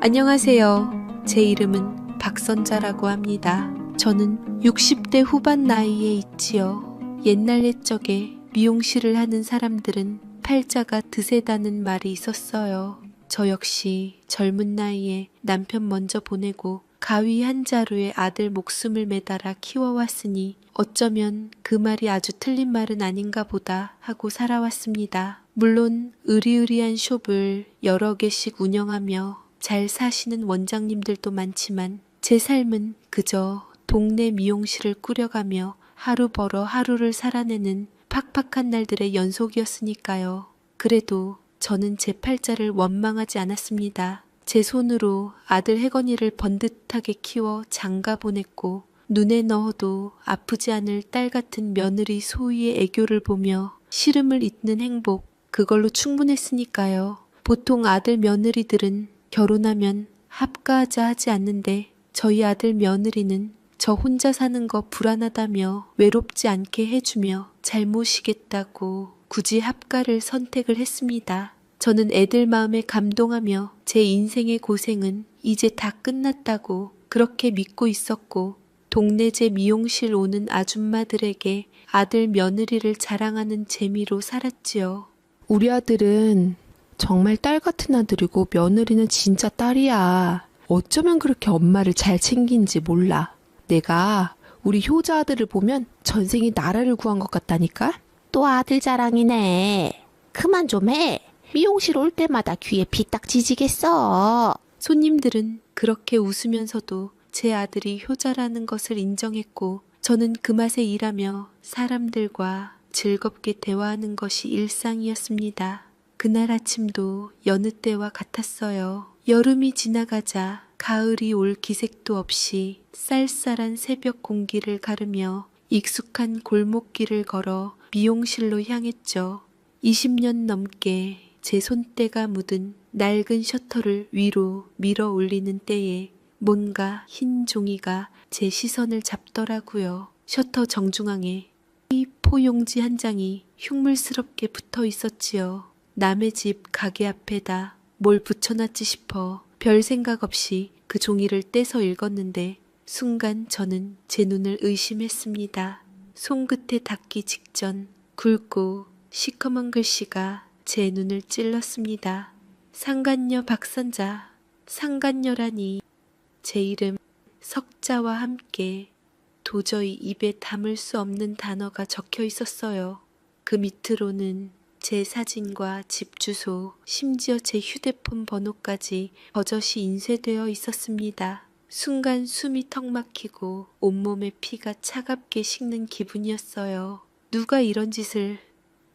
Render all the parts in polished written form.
안녕하세요. 제 이름은 박선자라고 합니다. 저는 60대 후반 나이에 있지요. 옛날 옛적에 미용실을 하는 사람들은 팔자가 드세다는 말이 있었어요. 저 역시 젊은 나이에 남편 먼저 보내고 가위 한 자루에 아들 목숨을 매달아 키워왔으니 어쩌면 그 말이 아주 틀린 말은 아닌가 보다 하고 살아왔습니다. 물론 으리으리한 숍을 여러 개씩 운영하며 잘 사시는 원장님들도 많지만 제 삶은 그저 동네 미용실을 꾸려가며 하루 벌어 하루를 살아내는 팍팍한 날들의 연속이었으니까요. 그래도 저는 제 팔자를 원망하지 않았습니다. 제 손으로 아들 혜건이를 번듯하게 키워 장가 보냈고 눈에 넣어도 아프지 않을 딸 같은 며느리 소희의 애교를 보며 시름을 잇는 행복, 그걸로 충분했으니까요. 보통 아들 며느리들은 결혼하면 합가하자 하지 않는데 저희 아들 며느리는 저 혼자 사는 거 불안하다며 외롭지 않게 해주며 잘 모시겠다고 굳이 합가를 선택을 했습니다. 저는 애들 마음에 감동하며 제 인생의 고생은 이제 다 끝났다고 그렇게 믿고 있었고 동네 제 미용실 오는 아줌마들에게 아들 며느리를 자랑하는 재미로 살았지요. 우리 아들은 정말 딸 같은 아들이고 며느리는 진짜 딸이야. 어쩌면 그렇게 엄마를 잘 챙긴지 몰라. 내가 우리 효자 아들을 보면 전생이 나라를 구한 것 같다니까? 또 아들 자랑이네. 그만 좀 해. 미용실 올 때마다 귀에 피딱 지지겠어. 손님들은 그렇게 웃으면서도 제 아들이 효자라는 것을 인정했고 저는 그 맛에 일하며 사람들과 즐겁게 대화하는 것이 일상이었습니다. 그날 아침도 여느 때와 같았어요. 여름이 지나가자 가을이 올 기색도 없이 쌀쌀한 새벽 공기를 가르며 익숙한 골목길을 걸어 미용실로 향했죠. 20년 넘게 제 손때가 묻은 낡은 셔터를 위로 밀어 올리는 때에 뭔가 흰 종이가 제 시선을 잡더라고요. 셔터 정중앙에 이 포용지 한 장이 흉물스럽게 붙어 있었지요. 남의 집 가게 앞에다 뭘 붙여놨지 싶어 별 생각 없이 그 종이를 떼서 읽었는데 순간 저는 제 눈을 의심했습니다. 손끝에 닿기 직전 굵고 시커먼 글씨가 제 눈을 찔렀습니다. 상간녀 박선자, 상간녀라니 제 이름 석자와 함께 도저히 입에 담을 수 없는 단어가 적혀 있었어요. 그 밑으로는 제 사진과 집 주소, 심지어 제 휴대폰 번호까지 버젓이 인쇄되어 있었습니다. 순간 숨이 턱 막히고 온몸에 피가 차갑게 식는 기분이었어요. 누가 이런 짓을.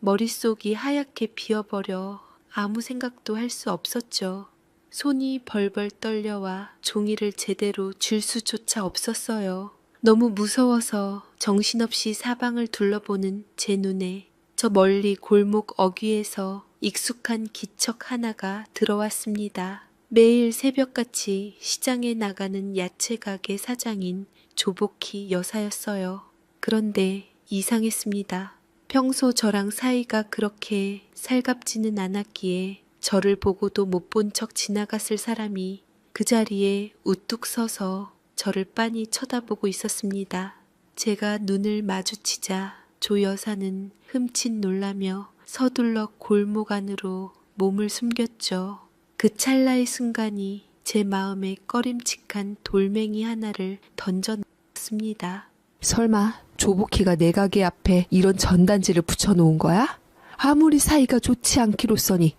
머릿속이 하얗게 비어버려 아무 생각도 할 수 없었죠. 손이 벌벌 떨려와 종이를 제대로 줄 수조차 없었어요. 너무 무서워서 정신없이 사방을 둘러보는 제 눈에 저 멀리 골목 어귀에서 익숙한 기척 하나가 들어왔습니다. 매일 새벽같이 시장에 나가는 야채 가게 사장인 조복희 여사였어요. 그런데 이상했습니다. 평소 저랑 사이가 그렇게 살갑지는 않았기에 저를 보고도 못 본 척 지나갔을 사람이 그 자리에 우뚝 서서 저를 빤히 쳐다보고 있었습니다. 제가 눈을 마주치자 조 여사는 흠칫 놀라며 서둘러 골목 안으로 몸을 숨겼죠. 그 찰나의 순간이 제 마음에 꺼림칙한 돌멩이 하나를 던져놨습니다. 설마 조복희가 내 가게 앞에 이런 전단지를 붙여놓은 거야? 아무리 사이가 좋지 않기로써니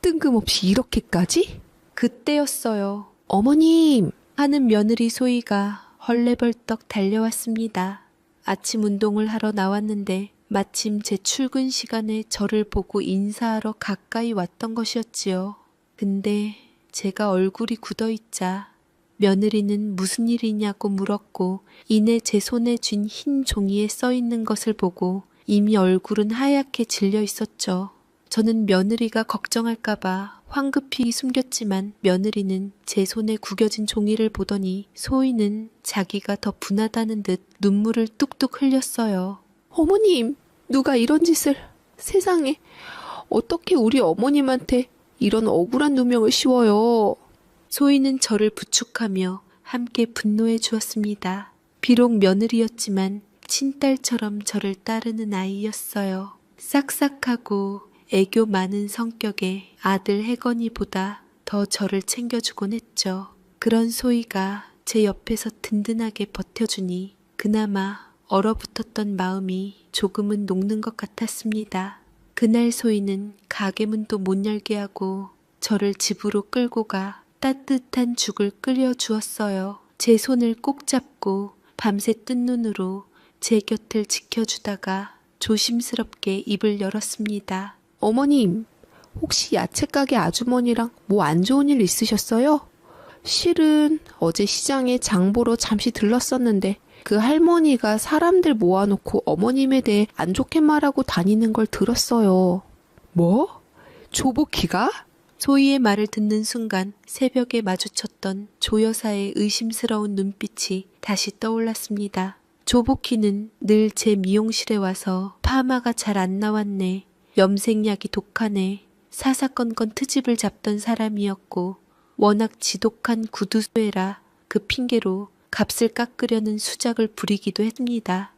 뜬금없이 이렇게까지? 그때였어요. 어머님! 하는 며느리 소희가 헐레벌떡 달려왔습니다. 아침 운동을 하러 나왔는데 마침 제 출근 시간에 저를 보고 인사하러 가까이 왔던 것이었지요. 근데 제가 얼굴이 굳어있자 며느리는 무슨 일이냐고 물었고 이내 제 손에 쥔 흰 종이에 써있는 것을 보고 이미 얼굴은 하얗게 질려 있었죠. 저는 며느리가 걱정할까봐 황급히 숨겼지만 며느리는 제 손에 구겨진 종이를 보더니 소희는 자기가 더 분하다는 듯 눈물을 뚝뚝 흘렸어요. 어머님! 누가 이런 짓을... 세상에 어떻게 우리 어머님한테 이런 억울한 누명을 씌워요. 소희는 저를 부축하며 함께 분노해 주었습니다. 비록 며느리였지만 친딸처럼 저를 따르는 아이였어요. 싹싹하고 애교 많은 성격의 아들 혜건이보다 더 저를 챙겨주곤 했죠. 그런 소희가 제 옆에서 든든하게 버텨주니 그나마 얼어붙었던 마음이 조금은 녹는 것 같았습니다. 그날 소희는 가게 문도 못 열게 하고 저를 집으로 끌고 가 따뜻한 죽을 끓여 주었어요. 제 손을 꼭 잡고 밤새 뜬 눈으로 제 곁을 지켜주다가 조심스럽게 입을 열었습니다. 어머님, 혹시 야채 가게 아주머니랑 뭐 안 좋은 일 있으셨어요? 실은 어제 시장에 장 보러 잠시 들렀었는데 그 할머니가 사람들 모아놓고 어머님에 대해 안 좋게 말하고 다니는 걸 들었어요. 뭐? 조복희가? 소희의 말을 듣는 순간 새벽에 마주쳤던 조 여사의 의심스러운 눈빛이 다시 떠올랐습니다. 조복희는 늘 제 미용실에 와서 파마가 잘 안 나왔네, 염색약이 독하네, 사사건건 트집을 잡던 사람이었고 워낙 지독한 구두쇠라 그 핑계로 값을 깎으려는 수작을 부리기도 했습니다.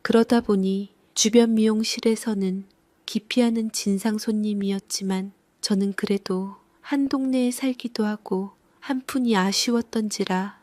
그러다 보니 주변 미용실에서는 기피하는 진상 손님이었지만 저는 그래도 한 동네에 살기도 하고 한푼이 아쉬웠던지라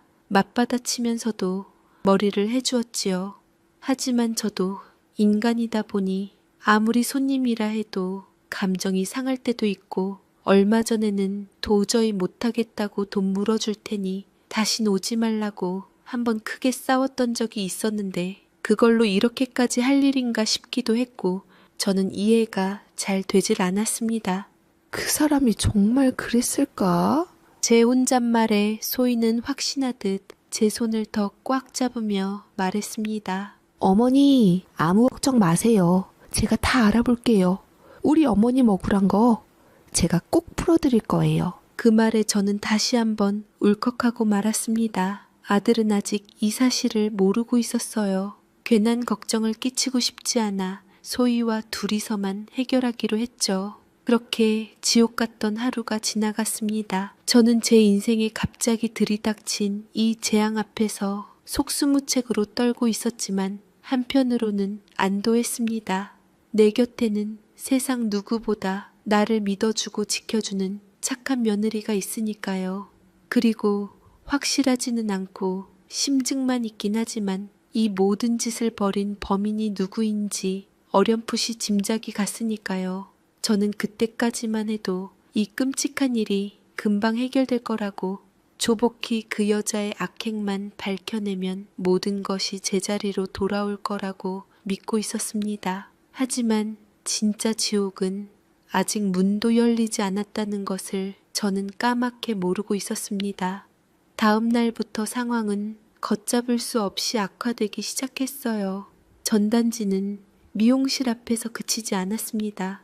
맞받아치면서도 머리를 해주었지요. 하지만 저도 인간이다 보니 아무리 손님이라 해도 감정이 상할 때도 있고 얼마 전에는 도저히 못하겠다고 돈 물어줄 테니 다신 오지 말라고 한번 크게 싸웠던 적이 있었는데 그걸로 이렇게까지 할 일인가 싶기도 했고 저는 이해가 잘 되질 않았습니다. 그 사람이 정말 그랬을까? 제 혼잣말에 소희는 확신하듯 제 손을 더 꽉 잡으며 말했습니다. 어머니, 아무 걱정 마세요. 제가 다 알아볼게요. 우리 어머님 억울한 거 제가 꼭 풀어드릴 거예요. 그 말에 저는 다시 한번 울컥하고 말았습니다. 아들은 아직 이 사실을 모르고 있었어요. 괜한 걱정을 끼치고 싶지 않아 소희와 둘이서만 해결하기로 했죠. 그렇게 지옥 같던 하루가 지나갔습니다. 저는 제 인생에 갑자기 들이닥친 이 재앙 앞에서 속수무책으로 떨고 있었지만 한편으로는 안도했습니다. 내 곁에는 세상 누구보다 나를 믿어주고 지켜주는 착한 며느리가 있으니까요. 그리고 확실하지는 않고 심증만 있긴 하지만 이 모든 짓을 벌인 범인이 누구인지 어렴풋이 짐작이 갔으니까요. 저는 그때까지만 해도 이 끔찍한 일이 금방 해결될 거라고, 조복희 그 여자의 악행만 밝혀내면 모든 것이 제자리로 돌아올 거라고 믿고 있었습니다. 하지만 진짜 지옥은 아직 문도 열리지 않았다는 것을 저는 까맣게 모르고 있었습니다. 다음 날부터 상황은 걷잡을 수 없이 악화되기 시작했어요. 전단지는 미용실 앞에서 그치지 않았습니다.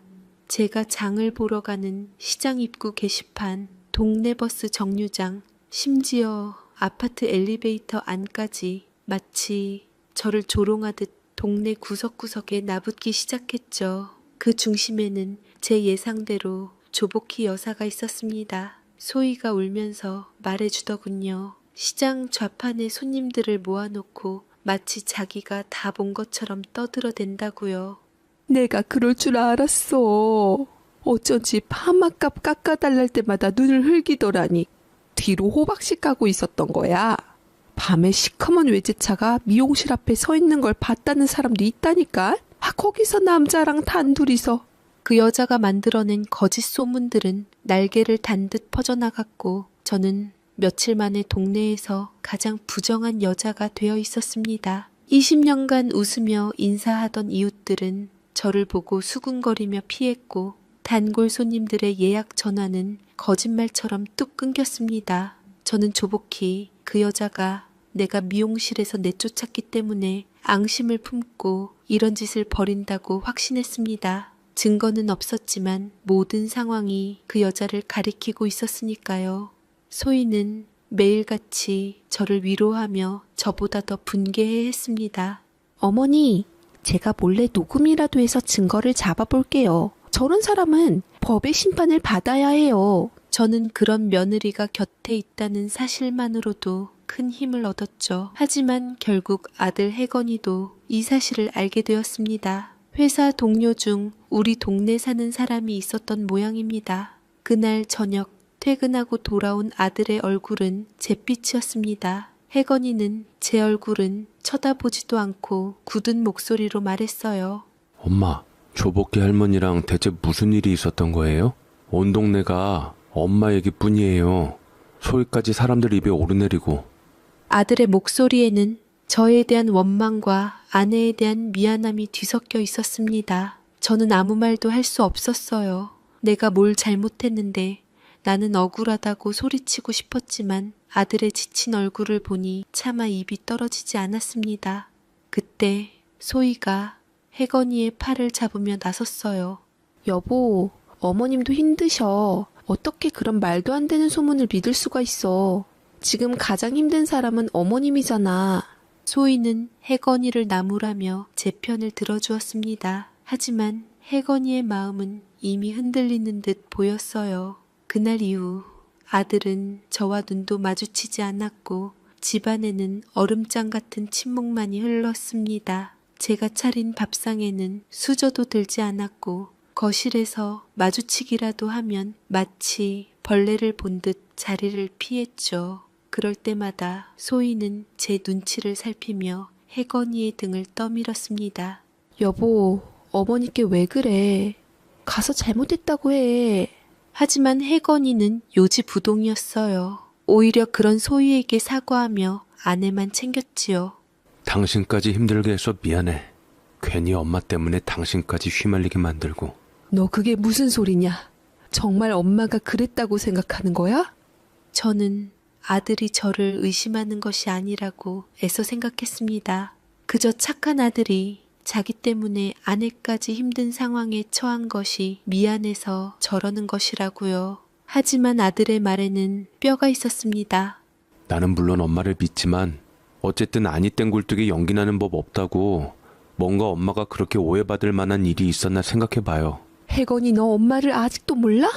제가 장을 보러 가는 시장 입구 게시판, 동네 버스 정류장, 심지어 아파트 엘리베이터 안까지 마치 저를 조롱하듯 동네 구석구석에 나붙기 시작했죠. 그 중심에는 제 예상대로 조복희 여사가 있었습니다. 소희가 울면서 말해주더군요. 시장 좌판에 손님들을 모아놓고 마치 자기가 다 본 것처럼 떠들어댄다고요. 내가 그럴 줄 알았어. 어쩐지 파마값 깎아달랄 때마다 눈을 흘기더라니. 뒤로 호박씨 까고 있었던 거야. 밤에 시커먼 외제차가 미용실 앞에 서 있는 걸 봤다는 사람도 있다니까. 거기서 남자랑 단둘이서. 그 여자가 만들어낸 거짓 소문들은 날개를 단 듯 퍼져나갔고 저는 며칠 만에 동네에서 가장 부정한 여자가 되어 있었습니다. 20년간 웃으며 인사하던 이웃들은 저를 보고 수군거리며 피했고 단골 손님들의 예약 전화는 거짓말처럼 뚝 끊겼습니다. 저는 조복히 그 여자가 내가 미용실에서 내쫓았기 때문에 앙심을 품고 이런 짓을 벌인다고 확신했습니다. 증거는 없었지만 모든 상황이 그 여자를 가리키고 있었으니까요. 소희는 매일같이 저를 위로하며 저보다 더 분개해했습니다. 어머니, 제가 몰래 녹음이라도 해서 증거를 잡아볼게요. 저런 사람은 법의 심판을 받아야 해요. 저는 그런 며느리가 곁에 있다는 사실만으로도 큰 힘을 얻었죠. 하지만 결국 아들 혜건이도 이 사실을 알게 되었습니다. 회사 동료 중 우리 동네 사는 사람이 있었던 모양입니다. 그날 저녁 퇴근하고 돌아온 아들의 얼굴은 잿빛이었습니다. 혜건이는 제 얼굴은 쳐다보지도 않고 굳은 목소리로 말했어요. 엄마, 조복희 할머니랑 대체 무슨 일이 있었던 거예요? 온 동네가 엄마 얘기뿐이에요. 소위까지 사람들 입에 오르내리고. 아들의 목소리에는 저에 대한 원망과 아내에 대한 미안함이 뒤섞여 있었습니다. 저는 아무 말도 할 수 없었어요. 내가 뭘 잘못했는데 나는 억울하다고 소리치고 싶었지만 아들의 지친 얼굴을 보니 차마 입이 떨어지지 않았습니다. 그때 소희가 혜건이의 팔을 잡으며 나섰어요. 여보, 어머님도 힘드셔. 어떻게 그런 말도 안 되는 소문을 믿을 수가 있어. 지금 가장 힘든 사람은 어머님이잖아. 소희는 혜건이를 나무라며 제 편을 들어주었습니다. 하지만 혜건이의 마음은 이미 흔들리는 듯 보였어요. 그날 이후 아들은 저와 눈도 마주치지 않았고 집안에는 얼음장 같은 침묵만이 흘렀습니다. 제가 차린 밥상에는 수저도 들지 않았고 거실에서 마주치기라도 하면 마치 벌레를 본 듯 자리를 피했죠. 그럴 때마다 소희는 제 눈치를 살피며 혜건이의 등을 떠밀었습니다. 여보, 어머니께 왜 그래? 가서 잘못했다고 해. 하지만 혜건이는 요지부동이었어요. 오히려 그런 소희에게 사과하며 아내만 챙겼지요. 당신까지 힘들게 해서 미안해. 괜히 엄마 때문에 당신까지 휘말리게 만들고. 너 그게 무슨 소리냐? 정말 엄마가 그랬다고 생각하는 거야? 저는 아들이 저를 의심하는 것이 아니라고 애써 생각했습니다. 그저 착한 아들이 자기 때문에 아내까지 힘든 상황에 처한 것이 미안해서 저러는 것이라고요. 하지만 아들의 말에는 뼈가 있었습니다. 나는 물론 엄마를 믿지만 어쨌든 아니 땡 굴뚝에 연기 나는 법 없다고. 뭔가 엄마가 그렇게 오해받을 만한 일이 있었나 생각해봐요. 혜건이 너 엄마를 아직도 몰라?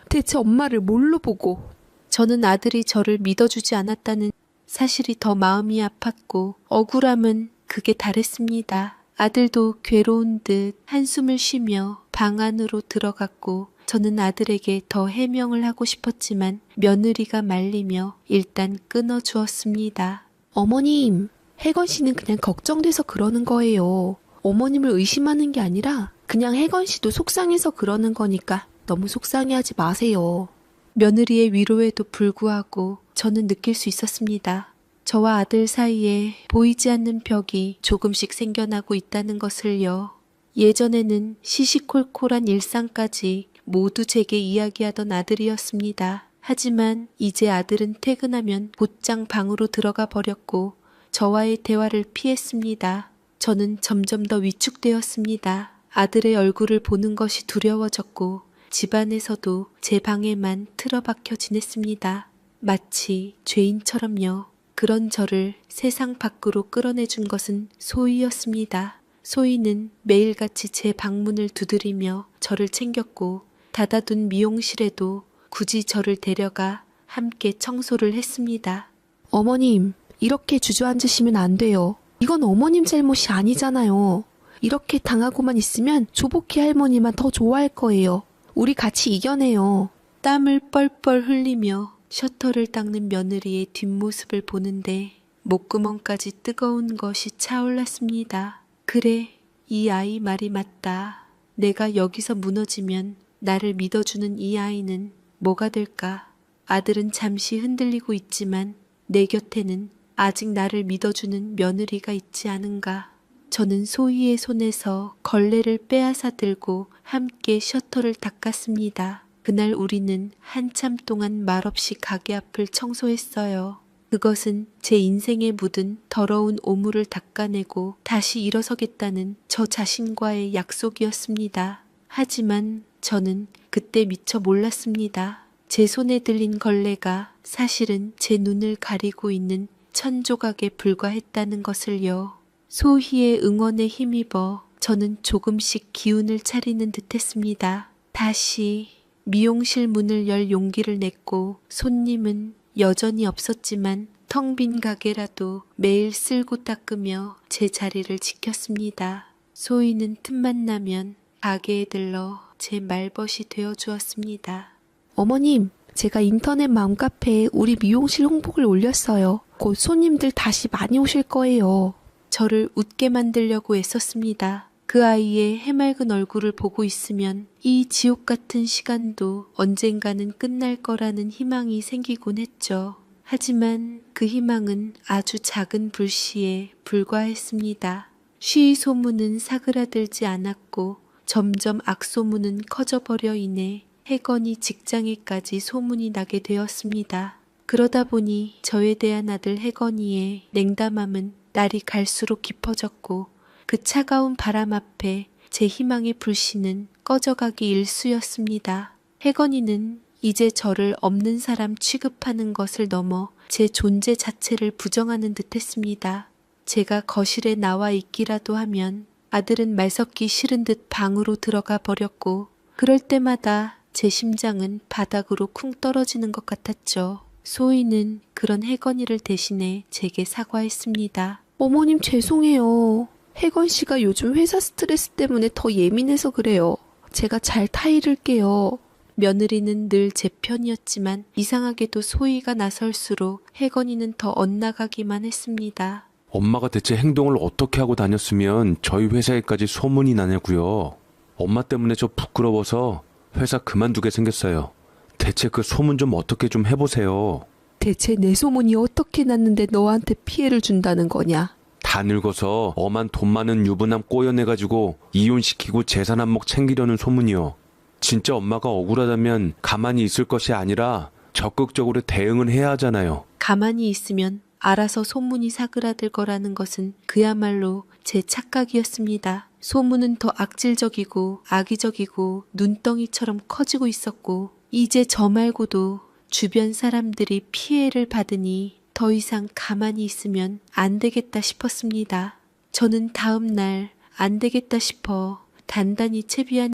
대체 엄마를 뭘로 보고? 저는 아들이 저를 믿어주지 않았다는 사실이 더 마음이 아팠고 억울함은 극에 달했습니다. 아들도 괴로운 듯 한숨을 쉬며 방 안으로 들어갔고 저는 아들에게 더 해명을 하고 싶었지만 며느리가 말리며 일단 끊어주었습니다. 어머님, 혜건 씨는 그냥 걱정돼서 그러는 거예요. 어머님을 의심하는 게 아니라 그냥 혜건 씨도 속상해서 그러는 거니까 너무 속상해하지 마세요. 며느리의 위로에도 불구하고 저는 느낄 수 있었습니다. 저와 아들 사이에 보이지 않는 벽이 조금씩 생겨나고 있다는 것을요. 예전에는 시시콜콜한 일상까지 모두 제게 이야기하던 아들이었습니다. 하지만 이제 아들은 퇴근하면 곧장 방으로 들어가 버렸고 저와의 대화를 피했습니다. 저는 점점 더 위축되었습니다. 아들의 얼굴을 보는 것이 두려워졌고 집안에서도 제 방에만 틀어박혀 지냈습니다. 마치 죄인처럼요. 그런 저를 세상 밖으로 끌어내준 것은 소희였습니다. 소희는 매일같이 제 방문을 두드리며 저를 챙겼고 닫아둔 미용실에도 굳이 저를 데려가 함께 청소를 했습니다. 어머님, 이렇게 주저앉으시면 안 돼요. 이건 어머님 잘못이 아니잖아요. 이렇게 당하고만 있으면 조복희 할머니만 더 좋아할 거예요. 우리 같이 이겨내요. 땀을 뻘뻘 흘리며 셔터를 닦는 며느리의 뒷모습을 보는데 목구멍까지 뜨거운 것이 차올랐습니다. 그래, 이 아이 말이 맞다. 내가 여기서 무너지면 나를 믿어주는 이 아이는 뭐가 될까? 아들은 잠시 흔들리고 있지만 내 곁에는 아직 나를 믿어주는 며느리가 있지 않은가? 저는 소희의 손에서 걸레를 빼앗아 들고 함께 셔터를 닦았습니다. 그날 우리는 한참 동안 말없이 가게 앞을 청소했어요. 그것은 제 인생에 묻은 더러운 오물을 닦아내고 다시 일어서겠다는 저 자신과의 약속이었습니다. 하지만 저는 그때 미처 몰랐습니다. 제 손에 들린 걸레가 사실은 제 눈을 가리고 있는 천조각에 불과했다는 것을요. 소희의 응원에 힘입어 저는 조금씩 기운을 차리는 듯했습니다. 다시 미용실 문을 열 용기를 냈고 손님은 여전히 없었지만 텅 빈 가게라도 매일 쓸고 닦으며 제 자리를 지켰습니다. 소희는 틈만 나면 가게에 들러 제 말벗이 되어 주었습니다. 어머님, 제가 인터넷 맘카페에 우리 미용실 홍보를 올렸어요. 곧 손님들 다시 많이 오실 거예요. 저를 웃게 만들려고 애썼습니다. 그 아이의 해맑은 얼굴을 보고 있으면 이 지옥 같은 시간도 언젠가는 끝날 거라는 희망이 생기곤 했죠. 하지만 그 희망은 아주 작은 불씨에 불과했습니다. 쉬이 소문은 사그라들지 않았고 점점 악소문은 커져버려 인해 혜건이 직장에까지 소문이 나게 되었습니다. 그러다 보니 저에 대한 아들 혜건이의 냉담함은 날이 갈수록 깊어졌고 그 차가운 바람 앞에 제 희망의 불씨는 꺼져가기 일쑤였습니다. 혜건이는 이제 저를 없는 사람 취급하는 것을 넘어 제 존재 자체를 부정하는 듯했습니다. 제가 거실에 나와 있기라도 하면 아들은 말 섞기 싫은 듯 방으로 들어가 버렸고 그럴 때마다 제 심장은 바닥으로 쿵 떨어지는 것 같았죠. 소희는 그런 혜건이를 대신해 제게 사과했습니다. 어머님 죄송해요. 혜건 씨가 요즘 회사 스트레스 때문에 더 예민해서 그래요. 제가 잘 타이를게요. 며느리는 늘 제 편이었지만 이상하게도 소희가 나설수록 혜건이는 더 엇나가기만 했습니다. 엄마가 대체 행동을 어떻게 하고 다녔으면 저희 회사에까지 소문이 나냐고요. 엄마 때문에 저 부끄러워서 회사 그만두게 생겼어요. 대체 그 소문 좀 어떻게 좀 해보세요. 대체 내 소문이 어떻게 났는데 너한테 피해를 준다는 거냐? 다 늙어서 엄한 돈 많은 유부남 꼬여내가지고 이혼시키고 재산 한몫 챙기려는 소문이요. 진짜 엄마가 억울하다면 가만히 있을 것이 아니라 적극적으로 대응을 해야 하잖아요. 가만히 있으면 알아서 소문이 사그라들 거라는 것은 그야말로 제 착각이었습니다. 소문은 더 악질적이고 악의적이고 눈덩이처럼 커지고 있었고 이제 저 말고도 주변 사람들이 피해를 받으니 더 이상 가만히 있으면 안 되겠다 싶었습니다. 저는 다음 날 안 되겠다 싶어 단단히 채비한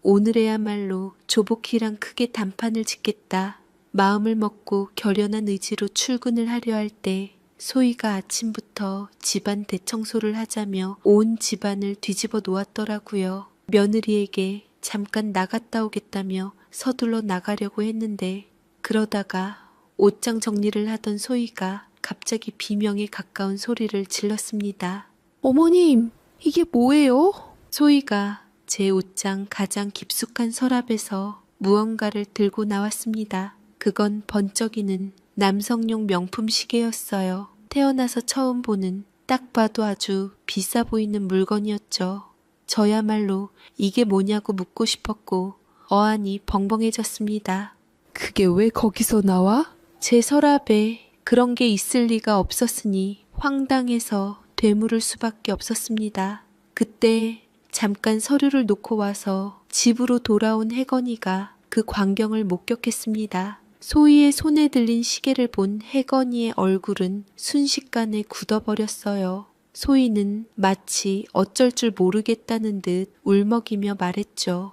오늘에야말로 조복희랑 크게 단판을 짓겠다. 마음을 먹고 결연한 의지로 출근을 하려 할 때 소희가 아침부터 집안 대청소를 하자며 온 집안을 뒤집어 놓았더라고요. 며느리에게 잠깐 나갔다 오겠다며 서둘러 나가려고 했는데 그러다가 옷장 정리를 하던 소희가 갑자기 비명에 가까운 소리를 질렀습니다. 어머님, 이게 뭐예요? 소희가 제 옷장 가장 깊숙한 서랍에서 무언가를 들고 나왔습니다. 그건 번쩍이는 남성용 명품 시계였어요. 태어나서 처음 보는 딱 봐도 아주 비싸 보이는 물건이었죠. 저야말로 이게 뭐냐고 묻고 싶었고 어안이 벙벙해졌습니다. 그게 왜 거기서 나와? 제 서랍에 그런 게 있을 리가 없었으니 황당해서 되물을 수밖에 없었습니다. 그때 잠깐 서류를 놓고 와서 집으로 돌아온 혜건이가 그 광경을 목격했습니다. 소희의 손에 들린 시계를 본 혜건이의 얼굴은 순식간에 굳어버렸어요. 소희는 마치 어쩔 줄 모르겠다는 듯 울먹이며 말했죠.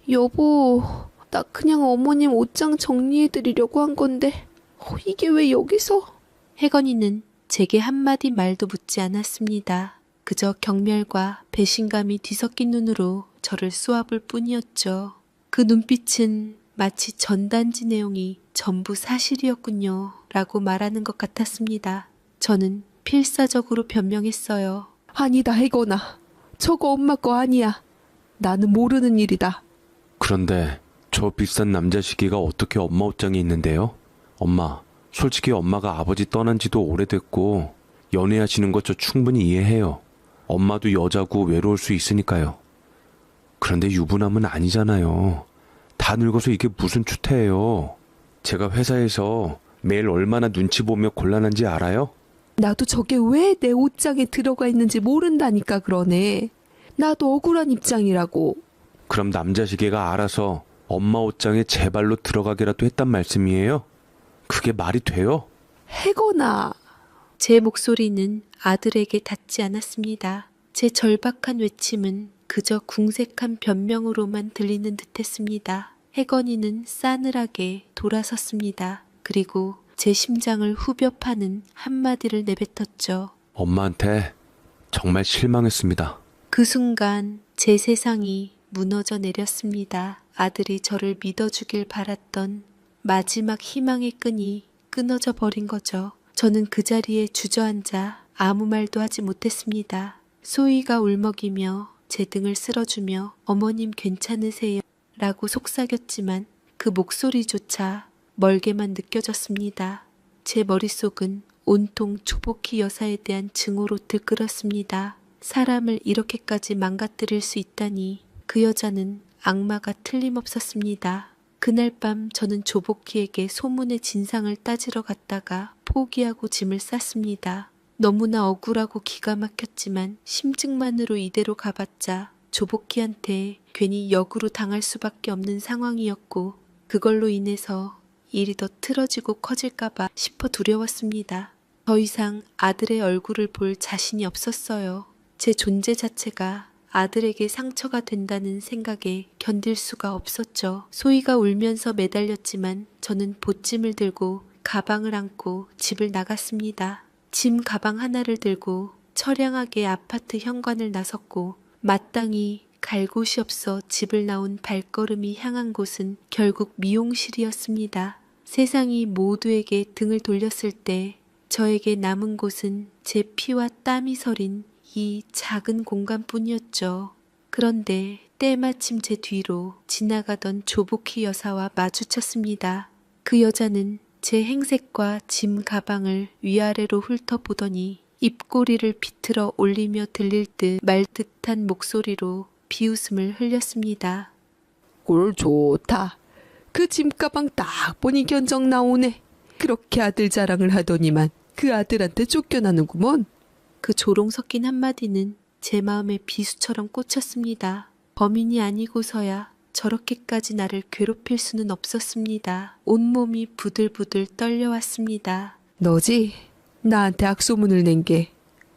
여보, 나 그냥 어머님 옷장 정리해드리려고 한 건데 이게 왜 여기서? 혜건이는 제게 한마디 말도 묻지 않았습니다. 그저 경멸과 배신감이 뒤섞인 눈으로 저를 쏘아볼 뿐이었죠. 그 눈빛은 마치 전단지 내용이 전부 사실이었군요 라고 말하는 것 같았습니다. 저는 필사적으로 변명했어요. 아니다, 혜건아. 저거 엄마 거 아니야. 나는 모르는 일이다. 그런데 저 비싼 남자 시계가 어떻게 엄마 옷장에 있는데요? 엄마, 솔직히 엄마가 아버지 떠난 지도 오래됐고 연애하시는 거 저 충분히 이해해요. 엄마도 여자고 외로울 수 있으니까요. 그런데 유부남은 아니잖아요. 다 늙어서 이게 무슨 추태예요. 제가 회사에서 매일 얼마나 눈치 보며 곤란한지 알아요? 나도 저게 왜 내 옷장에 들어가 있는지 모른다니까 그러네. 나도 억울한 입장이라고. 그럼 남자 시계가 알아서 엄마 옷장에 제 발로 들어가게라도 했단 말씀이에요? 그게 말이 돼요? 혜건아. 제 목소리는 아들에게 닿지 않았습니다. 제 절박한 외침은 그저 궁색한 변명으로만 들리는 듯했습니다. 혜건이는 싸늘하게 돌아섰습니다. 그리고 제 심장을 후벼 파는 한마디를 내뱉었죠. 엄마한테 정말 실망했습니다. 그 순간 제 세상이 무너져 내렸습니다. 아들이 저를 믿어주길 바랐던 마지막 희망의 끈이 끊어져 버린 거죠. 저는 그 자리에 주저앉아 아무 말도 하지 못했습니다. 소희가 울먹이며 제 등을 쓸어주며 어머님 괜찮으세요? 라고 속삭였지만 그 목소리조차 멀게만 느껴졌습니다. 제 머릿속은 온통 조복희 여사에 대한 증오로 들끓었습니다. 사람을 이렇게까지 망가뜨릴 수 있다니 그 여자는 악마가 틀림없었습니다. 그날 밤 저는 조복희에게 소문의 진상을 따지러 갔다가 포기하고 짐을 쌌습니다. 너무나 억울하고 기가 막혔지만 심증만으로 이대로 가봤자 조복희한테 괜히 역으로 당할 수밖에 없는 상황이었고 그걸로 인해서 일이 더 틀어지고 커질까봐 싶어 두려웠습니다. 더 이상 아들의 얼굴을 볼 자신이 없었어요. 제 존재 자체가 아들에게 상처가 된다는 생각에 견딜 수가 없었죠. 소희가 울면서 매달렸지만 저는 보찜을 들고 가방을 안고 집을 나갔습니다. 짐 가방 하나를 들고 처량하게 아파트 현관을 나섰고 마땅히 갈 곳이 없어 집을 나온 발걸음이 향한 곳은 결국 미용실이었습니다. 세상이 모두에게 등을 돌렸을 때 저에게 남은 곳은 제 피와 땀이 서린 이 작은 공간뿐이었죠. 그런데 때마침 제 뒤로 지나가던 조복희 여사와 마주쳤습니다. 그 여자는 제 행색과 짐 가방을 위아래로 훑어보더니 입꼬리를 비틀어 올리며 들릴 듯 말 듯한 목소리로 비웃음을 흘렸습니다. 꼴 좋다. 그 짐가방 딱 보니 견적 나오네. 그렇게 아들 자랑을 하더니만 그 아들한테 쫓겨나는구먼. 그 조롱 섞인 한마디는 제 마음에 비수처럼 꽂혔습니다. 범인이 아니고서야 저렇게까지 나를 괴롭힐 수는 없었습니다. 온몸이 부들부들 떨려왔습니다. 너지? 나한테 악소문을 낸 게.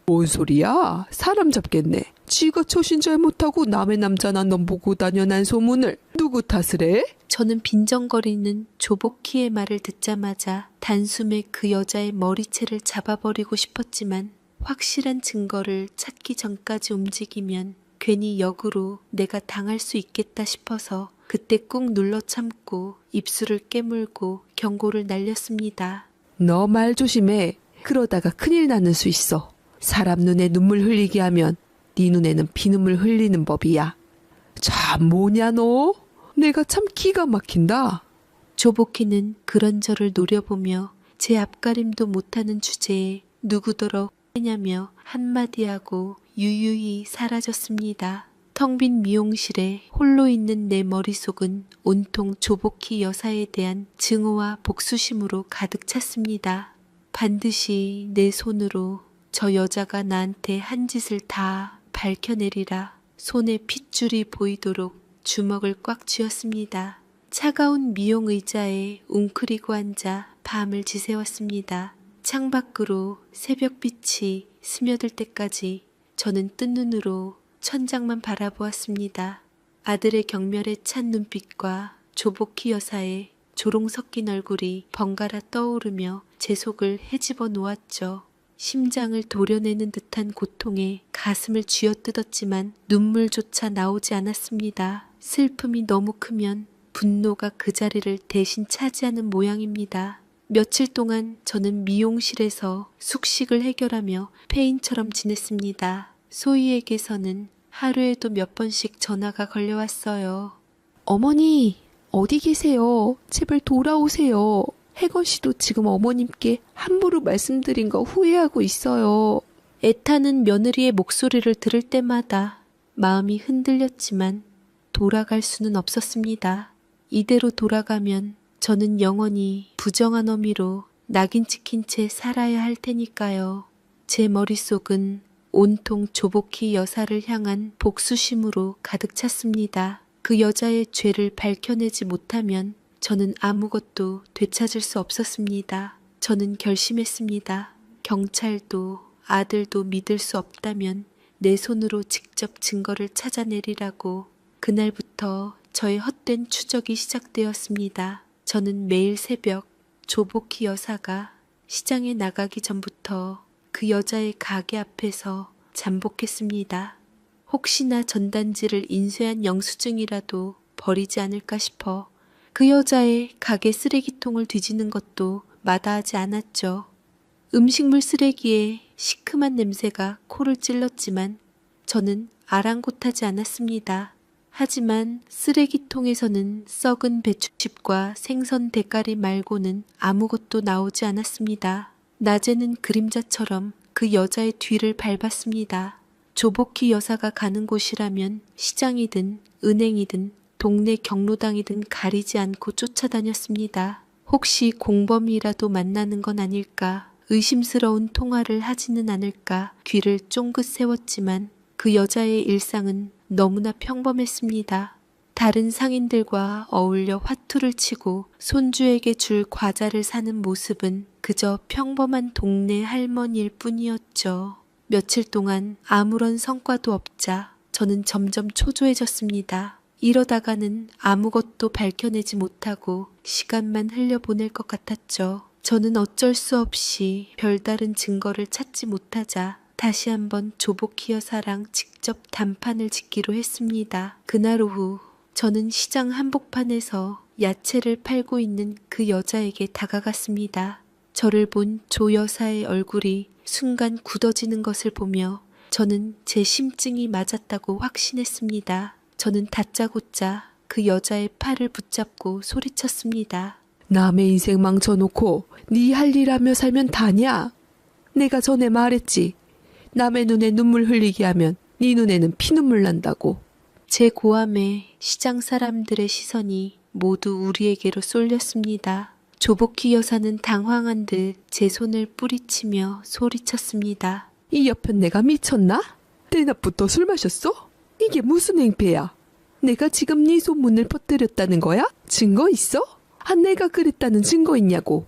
뭔 소리야? 사람 잡겠네. 지가 처신 잘못하고 남의 남자나 넌 보고 다녀 난 소문을. 누구 탓을 해? 저는 빈정거리는 조복희의 말을 듣자마자 단숨에 그 여자의 머리채를 잡아버리고 싶었지만 확실한 증거를 찾기 전까지 움직이면 괜히 역으로 내가 당할 수 있겠다 싶어서 그때 꾹 눌러 참고 입술을 깨물고 경고를 날렸습니다. 너 말 조심해. 그러다가 큰일 나는 수 있어. 사람 눈에 눈물 흘리게 하면 네 눈에는 피눈물 흘리는 법이야. 참 뭐냐 너? 내가 참 기가 막힌다. 조복희는 그런저를 노려보며 제 앞가림도 못하는 주제에 누구더러 했냐며 한마디 하고 유유히 사라졌습니다. 텅 빈 미용실에 홀로 있는 내 머릿속은 온통 조복희 여사에 대한 증오와 복수심으로 가득 찼습니다. 반드시 내 손으로 저 여자가 나한테 한 짓을 다 밝혀내리라. 손에 핏줄이 보이도록 주먹을 꽉 쥐었습니다. 차가운 미용 의자에 웅크리고 앉아 밤을 지새웠습니다. 창밖으로 새벽빛이 스며들 때까지 저는 뜬 눈으로 천장만 바라보았습니다. 아들의 경멸에 찬 눈빛과 조복희 여사의 조롱 섞인 얼굴이 번갈아 떠오르며 제 속을 헤집어 놓았죠. 심장을 도려내는 듯한 고통에 가슴을 쥐어뜯었지만 눈물조차 나오지 않았습니다. 슬픔이 너무 크면 분노가 그 자리를 대신 차지하는 모양입니다. 며칠 동안 저는 미용실에서 숙식을 해결하며 폐인처럼 지냈습니다. 소희에게서는 하루에도 몇 번씩 전화가 걸려왔어요. 어머니, 어디 계세요? 제발 돌아오세요. 혜건 씨도 지금 어머님께 함부로 말씀드린 거 후회하고 있어요. 애타는 며느리의 목소리를 들을 때마다 마음이 흔들렸지만 돌아갈 수는 없었습니다. 이대로 돌아가면 저는 영원히 부정한 어미로 낙인 찍힌 채 살아야 할 테니까요. 제 머릿속은 온통 조복희 여사를 향한 복수심으로 가득 찼습니다. 그 여자의 죄를 밝혀내지 못하면 저는 아무것도 되찾을 수 없었습니다. 저는 결심했습니다. 경찰도 아들도 믿을 수 없다면 내 손으로 직접 증거를 찾아내리라고. 그날부터 저의 헛된 추적이 시작되었습니다. 저는 매일 새벽 조복희 여사가 시장에 나가기 전부터 그 여자의 가게 앞에서 잠복했습니다. 혹시나 전단지를 인쇄한 영수증이라도 버리지 않을까 싶어 그 여자의 가게 쓰레기통을 뒤지는 것도 마다하지 않았죠. 음식물 쓰레기에 시큼한 냄새가 코를 찔렀지만 저는 아랑곳하지 않았습니다. 하지만 쓰레기통에서는 썩은 배추칩과 생선 대가리 말고는 아무것도 나오지 않았습니다. 낮에는 그림자처럼 그 여자의 뒤를 밟았습니다. 조복희 여사가 가는 곳이라면 시장이든 은행이든 동네 경로당이든 가리지 않고 쫓아다녔습니다. 혹시 공범이라도 만나는 건 아닐까, 의심스러운 통화를 하지는 않을까 귀를 쫑긋 세웠지만 그 여자의 일상은 너무나 평범했습니다. 다른 상인들과 어울려 화투를 치고 손주에게 줄 과자를 사는 모습은 그저 평범한 동네 할머니일 뿐이었죠. 며칠 동안 아무런 성과도 없자 저는 점점 초조해졌습니다. 이러다가는 아무것도 밝혀내지 못하고 시간만 흘려보낼 것 같았죠. 저는 어쩔 수 없이 별다른 증거를 찾지 못하자 다시 한번 조복희 여사랑 직접 단판을 짓기로 했습니다. 그날 오후 저는 시장 한복판에서 야채를 팔고 있는 그 여자에게 다가갔습니다. 저를 본 조 여사의 얼굴이 순간 굳어지는 것을 보며 저는 제 심증이 맞았다고 확신했습니다. 저는 다짜고짜 그 여자의 팔을 붙잡고 소리쳤습니다. 남의 인생 망쳐놓고 네 할 일 하며 살면 다냐? 내가 전에 말했지. 남의 눈에 눈물 흘리게 하면 네 눈에는 피눈물 난다고. 제 고함에 시장 사람들의 시선이 모두 우리에게로 쏠렸습니다. 조복희 여사는 당황한 듯 제 손을 뿌리치며 소리쳤습니다. 이 옆은 내가 미쳤나? 대낮부터 술 마셨어? 이게 무슨 행패야? 내가 지금 네 소문을 퍼뜨렸다는 거야? 증거 있어? 내가 그랬다는 증거 있냐고.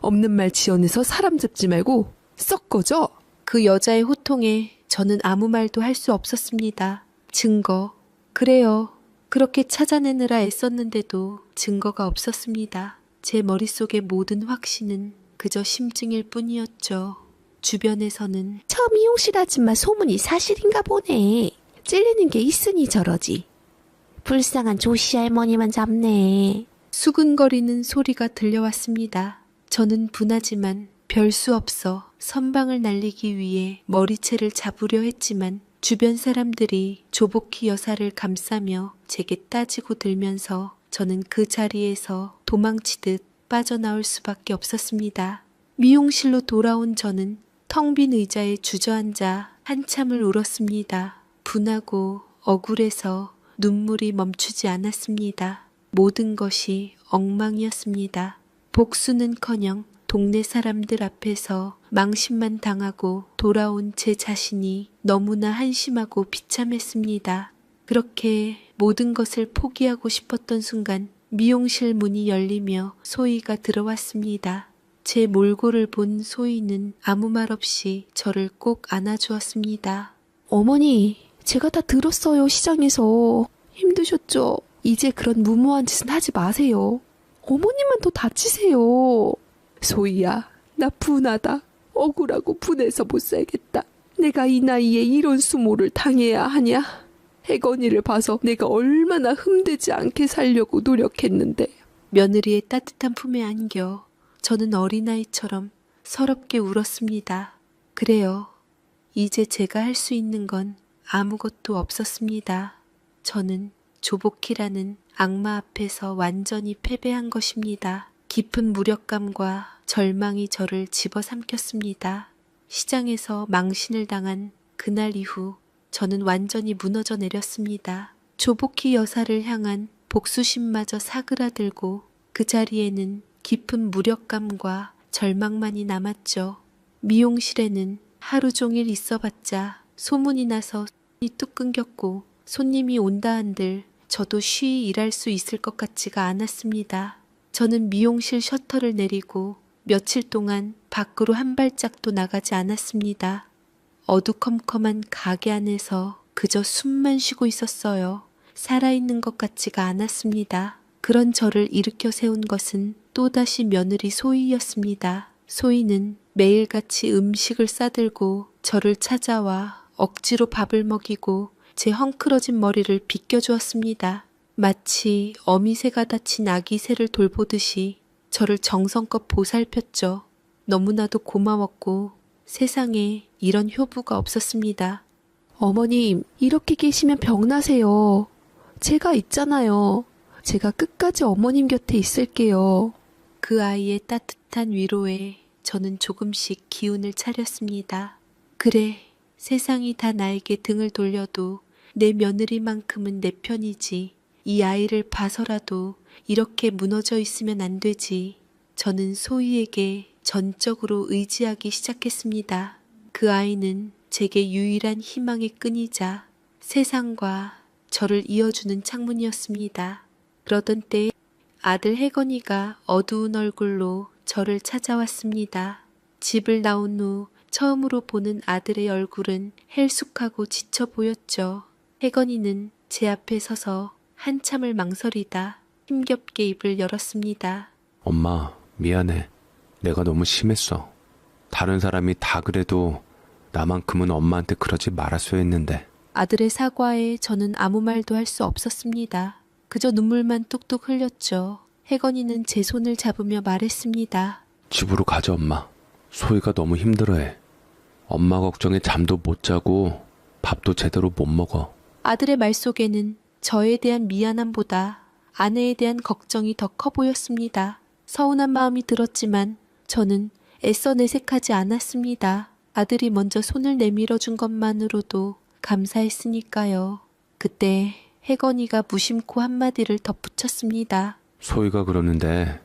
없는 말 지어내서 사람 잡지 말고 썩 꺼져. 그 여자의 호통에 저는 아무 말도 할 수 없었습니다. 증거. 그래요. 그렇게 찾아내느라 애썼는데도 증거가 없었습니다. 제 머릿속의 모든 확신은 그저 심증일 뿐이었죠. 주변에서는 저 미용실 아줌마 소문이 사실인가 보네. 찔리는 게 있으니 저러지. 불쌍한 조씨 할머니만 잡네. 수근거리는 소리가 들려왔습니다. 저는 분하지만 별 수 없어 선방을 날리기 위해 머리채를 잡으려 했지만 주변 사람들이 조복희 여사를 감싸며 제게 따지고 들면서 저는 그 자리에서 도망치듯 빠져나올 수밖에 없었습니다. 미용실로 돌아온 저는 텅 빈 의자에 주저앉아 한참을 울었습니다. 분하고 억울해서 눈물이 멈추지 않았습니다. 모든 것이 엉망이었습니다. 복수는커녕 동네 사람들 앞에서 망신만 당하고 돌아온 제 자신이 너무나 한심하고 비참했습니다. 그렇게 모든 것을 포기하고 싶었던 순간 미용실 문이 열리며 소희가 들어왔습니다. 제 몰골을 본 소희는 아무 말 없이 저를 꼭 안아주었습니다. 어머니, 제가 다 들었어요. 시장에서. 힘드셨죠? 이제 그런 무모한 짓은 하지 마세요. 어머님만 더 다치세요. 소희야, 나 분하다. 억울하고 분해서 못 살겠다. 내가 이 나이에 이런 수모를 당해야 하냐? 혜건이를 봐서 내가 얼마나 흠되지 않게 살려고 노력했는데. 며느리의 따뜻한 품에 안겨 저는 어린아이처럼 서럽게 울었습니다. 그래요. 이제 제가 할 수 있는 건 아무것도 없었습니다. 저는 조복희라는 악마 앞에서 완전히 패배한 것입니다. 깊은 무력감과 절망이 저를 집어삼켰습니다. 시장에서 망신을 당한 그날 이후 저는 완전히 무너져 내렸습니다. 조복희 여사를 향한 복수심마저 사그라들고 그 자리에는 깊은 무력감과 절망만이 남았죠. 미용실에는 하루 종일 있어봤자 소문이 나서 손이 뚝 끊겼고 손님이 온다 한들 저도 쉬이 일할 수 있을 것 같지가 않았습니다. 저는 미용실 셔터를 내리고 며칠 동안 밖으로 한 발짝도 나가지 않았습니다. 어두컴컴한 가게 안에서 그저 숨만 쉬고 있었어요. 살아있는 것 같지가 않았습니다. 그런 저를 일으켜 세운 것은 또다시 며느리 소희였습니다. 소희는 매일같이 음식을 싸들고 저를 찾아와 억지로 밥을 먹이고 제 헝클어진 머리를 빗겨주었습니다. 마치 어미새가 다친 아기새를 돌보듯이 저를 정성껏 보살폈죠. 너무나도 고마웠고 세상에 이런 효부가 없었습니다. 어머님, 이렇게 계시면 병나세요. 제가 있잖아요. 제가 끝까지 어머님 곁에 있을게요. 그 아이의 따뜻한 위로에 저는 조금씩 기운을 차렸습니다. 그래, 세상이 다 나에게 등을 돌려도 내 며느리만큼은 내 편이지. 이 아이를 봐서라도 이렇게 무너져 있으면 안 되지. 저는 소희에게 전적으로 의지하기 시작했습니다. 그 아이는 제게 유일한 희망의 끈이자 세상과 저를 이어주는 창문이었습니다. 그러던 때 아들 혜건이가 어두운 얼굴로 저를 찾아왔습니다. 집을 나온 후 처음으로 보는 아들의 얼굴은 헬쑥하고 지쳐 보였죠. 혜건이는 제 앞에 서서 한참을 망설이다 힘겹게 입을 열었습니다. 엄마, 미안해. 내가 너무 심했어. 다른 사람이 다 그래도 나만큼은 엄마한테 그러지 말았어야 했는데. 아들의 사과에 저는 아무 말도 할 수 없었습니다. 그저 눈물만 뚝뚝 흘렸죠. 혜건이는 제 손을 잡으며 말했습니다. 집으로 가자, 엄마. 소희가 너무 힘들어해. 엄마 걱정에 잠도 못 자고 밥도 제대로 못 먹어. 아들의 말 속에는 저에 대한 미안함보다 아내에 대한 걱정이 더 커 보였습니다. 서운한 마음이 들었지만 저는 애써 내색하지 않았습니다. 아들이 먼저 손을 내밀어 준 것만으로도 감사했으니까요. 그때 혜건이가 무심코 한마디를 덧붙였습니다. 소희가 그러는데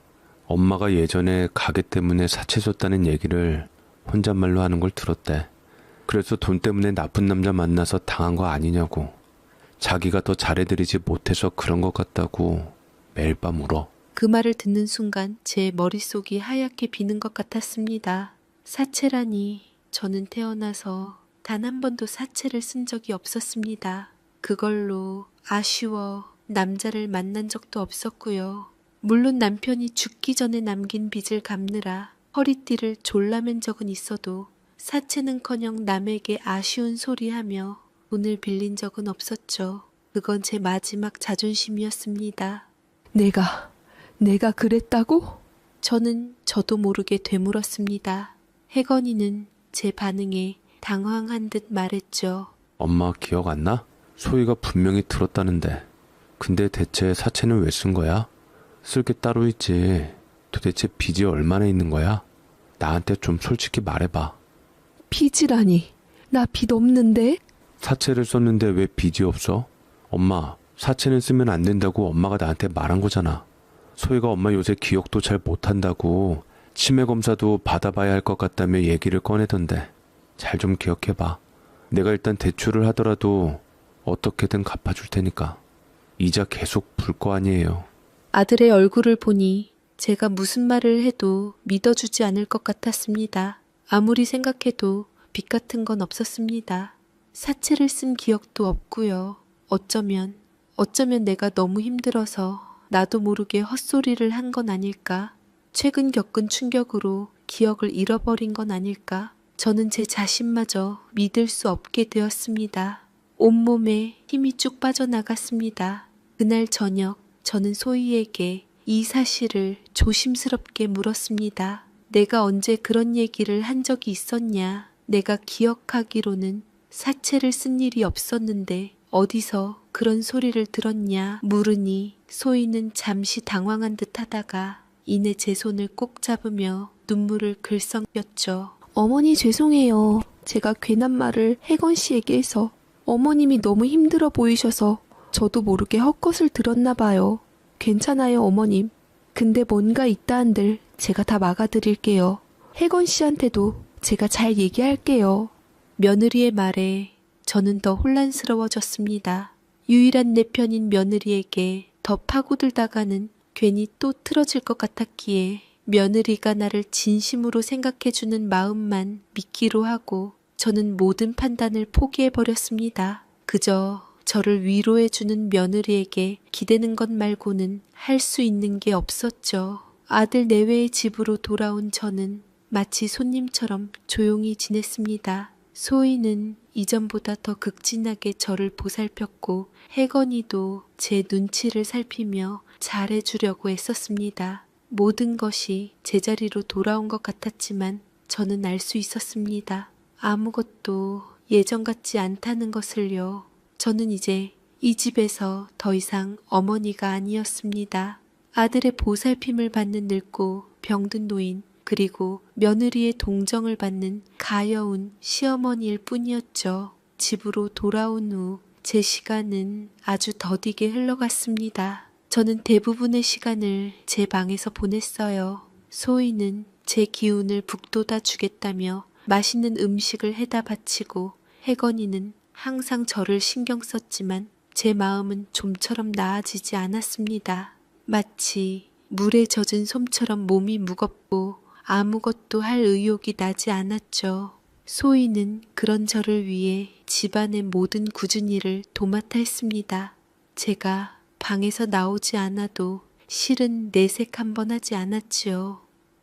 엄마가 예전에 가게 때문에 사채줬다는 얘기를 혼잣말로 하는 걸 들었대. 그래서 돈 때문에 나쁜 남자 만나서 당한 거 아니냐고. 자기가 더 잘해드리지 못해서 그런 것 같다고 매일 밤 울어. 그 말을 듣는 순간 제 머릿속이 하얗게 비는 것 같았습니다. 사채라니 저는 태어나서 단 한 번도 사채를 쓴 적이 없었습니다. 그걸로 아쉬워 남자를 만난 적도 없었고요. 물론 남편이 죽기 전에 남긴 빚을 갚느라 허리띠를 졸라맨 적은 있어도 사채는커녕 남에게 아쉬운 소리하며 돈을 빌린 적은 없었죠. 그건 제 마지막 자존심이었습니다. 내가 그랬다고? 저는 저도 모르게 되물었습니다. 혜건이는 제 반응에 당황한 듯 말했죠. 엄마 기억 안 나? 소희가 분명히 들었다는데. 근데 대체 사채는 왜 쓴 거야? 쓸 게 따로 있지. 도대체 빚이 얼마나 있는 거야? 나한테 좀 솔직히 말해봐. 빚이라니. 나 빚 없는데? 사채를 썼는데 왜 빚이 없어? 엄마, 사채는 쓰면 안 된다고 엄마가 나한테 말한 거잖아. 소희가 엄마 요새 기억도 잘 못한다고 치매 검사도 받아봐야 할 것 같다며 얘기를 꺼내던데. 잘 좀 기억해봐. 내가 일단 대출을 하더라도 어떻게든 갚아줄 테니까. 이자 계속 불 거 아니에요. 아들의 얼굴을 보니 제가 무슨 말을 해도 믿어주지 않을 것 같았습니다. 아무리 생각해도 빚 같은 건 없었습니다. 사채를 쓴 기억도 없고요. 어쩌면 내가 너무 힘들어서 나도 모르게 헛소리를 한 건 아닐까? 최근 겪은 충격으로 기억을 잃어버린 건 아닐까? 저는 제 자신마저 믿을 수 없게 되었습니다. 온몸에 힘이 쭉 빠져나갔습니다. 그날 저녁 저는 소희에게 이 사실을 조심스럽게 물었습니다. 내가 언제 그런 얘기를 한 적이 있었냐? 내가 기억하기로는 사채를 쓴 일이 없었는데 어디서 그런 소리를 들었냐 물으니 소희는 잠시 당황한 듯 하다가 이내 제 손을 꼭 잡으며 눈물을 글썽였죠. 어머니 죄송해요. 제가 괜한 말을 혜건 씨에게 해서 어머님이 너무 힘들어 보이셔서 저도 모르게 헛것을 들었나 봐요. 괜찮아요, 어머님. 근데 뭔가 있다 한들 제가 다 막아드릴게요. 혜건 씨한테도 제가 잘 얘기할게요. 며느리의 말에 저는 더 혼란스러워졌습니다. 유일한 내 편인 며느리에게 더 파고들다가는 괜히 또 틀어질 것 같았기에 며느리가 나를 진심으로 생각해주는 마음만 믿기로 하고 저는 모든 판단을 포기해버렸습니다. 그저 저를 위로해주는 며느리에게 기대는 것 말고는 할 수 있는 게 없었죠. 아들 내외의 집으로 돌아온 저는 마치 손님처럼 조용히 지냈습니다. 소희는 이전보다 더 극진하게 저를 보살폈고 혜건이도 제 눈치를 살피며 잘해주려고 애썼습니다. 모든 것이 제자리로 돌아온 것 같았지만 저는 알 수 있었습니다. 아무것도 예전 같지 않다는 것을요. 저는 이제 이 집에서 더 이상 어머니가 아니었습니다. 아들의 보살핌을 받는 늙고 병든 노인, 그리고 며느리의 동정을 받는 가여운 시어머니일 뿐이었죠. 집으로 돌아온 후 제 시간은 아주 더디게 흘러갔습니다. 저는 대부분의 시간을 제 방에서 보냈어요. 소희는 제 기운을 북돋아 주겠다며 맛있는 음식을 해다 바치고 혜건이는 항상 저를 신경 썼지만 제 마음은 좀처럼 나아지지 않았습니다. 마치 물에 젖은 솜처럼 몸이 무겁고 아무것도 할 의욕이 나지 않았죠. 소희는 그런 저를 위해 집안의 모든 굳은 일을 도맡아 했습니다. 제가 방에서 나오지 않아도 실은 내색 한번 하지 않았지요.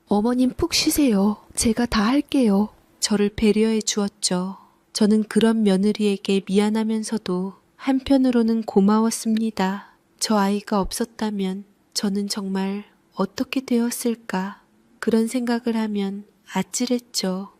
어머님 푹 쉬세요. 제가 다 할게요. 저를 배려해 주었죠. 저는 그런 며느리에게 미안하면서도 한편으로는 고마웠습니다. 저 아이가 없었다면 저는 정말 어떻게 되었을까? 그런 생각을 하면 아찔했죠.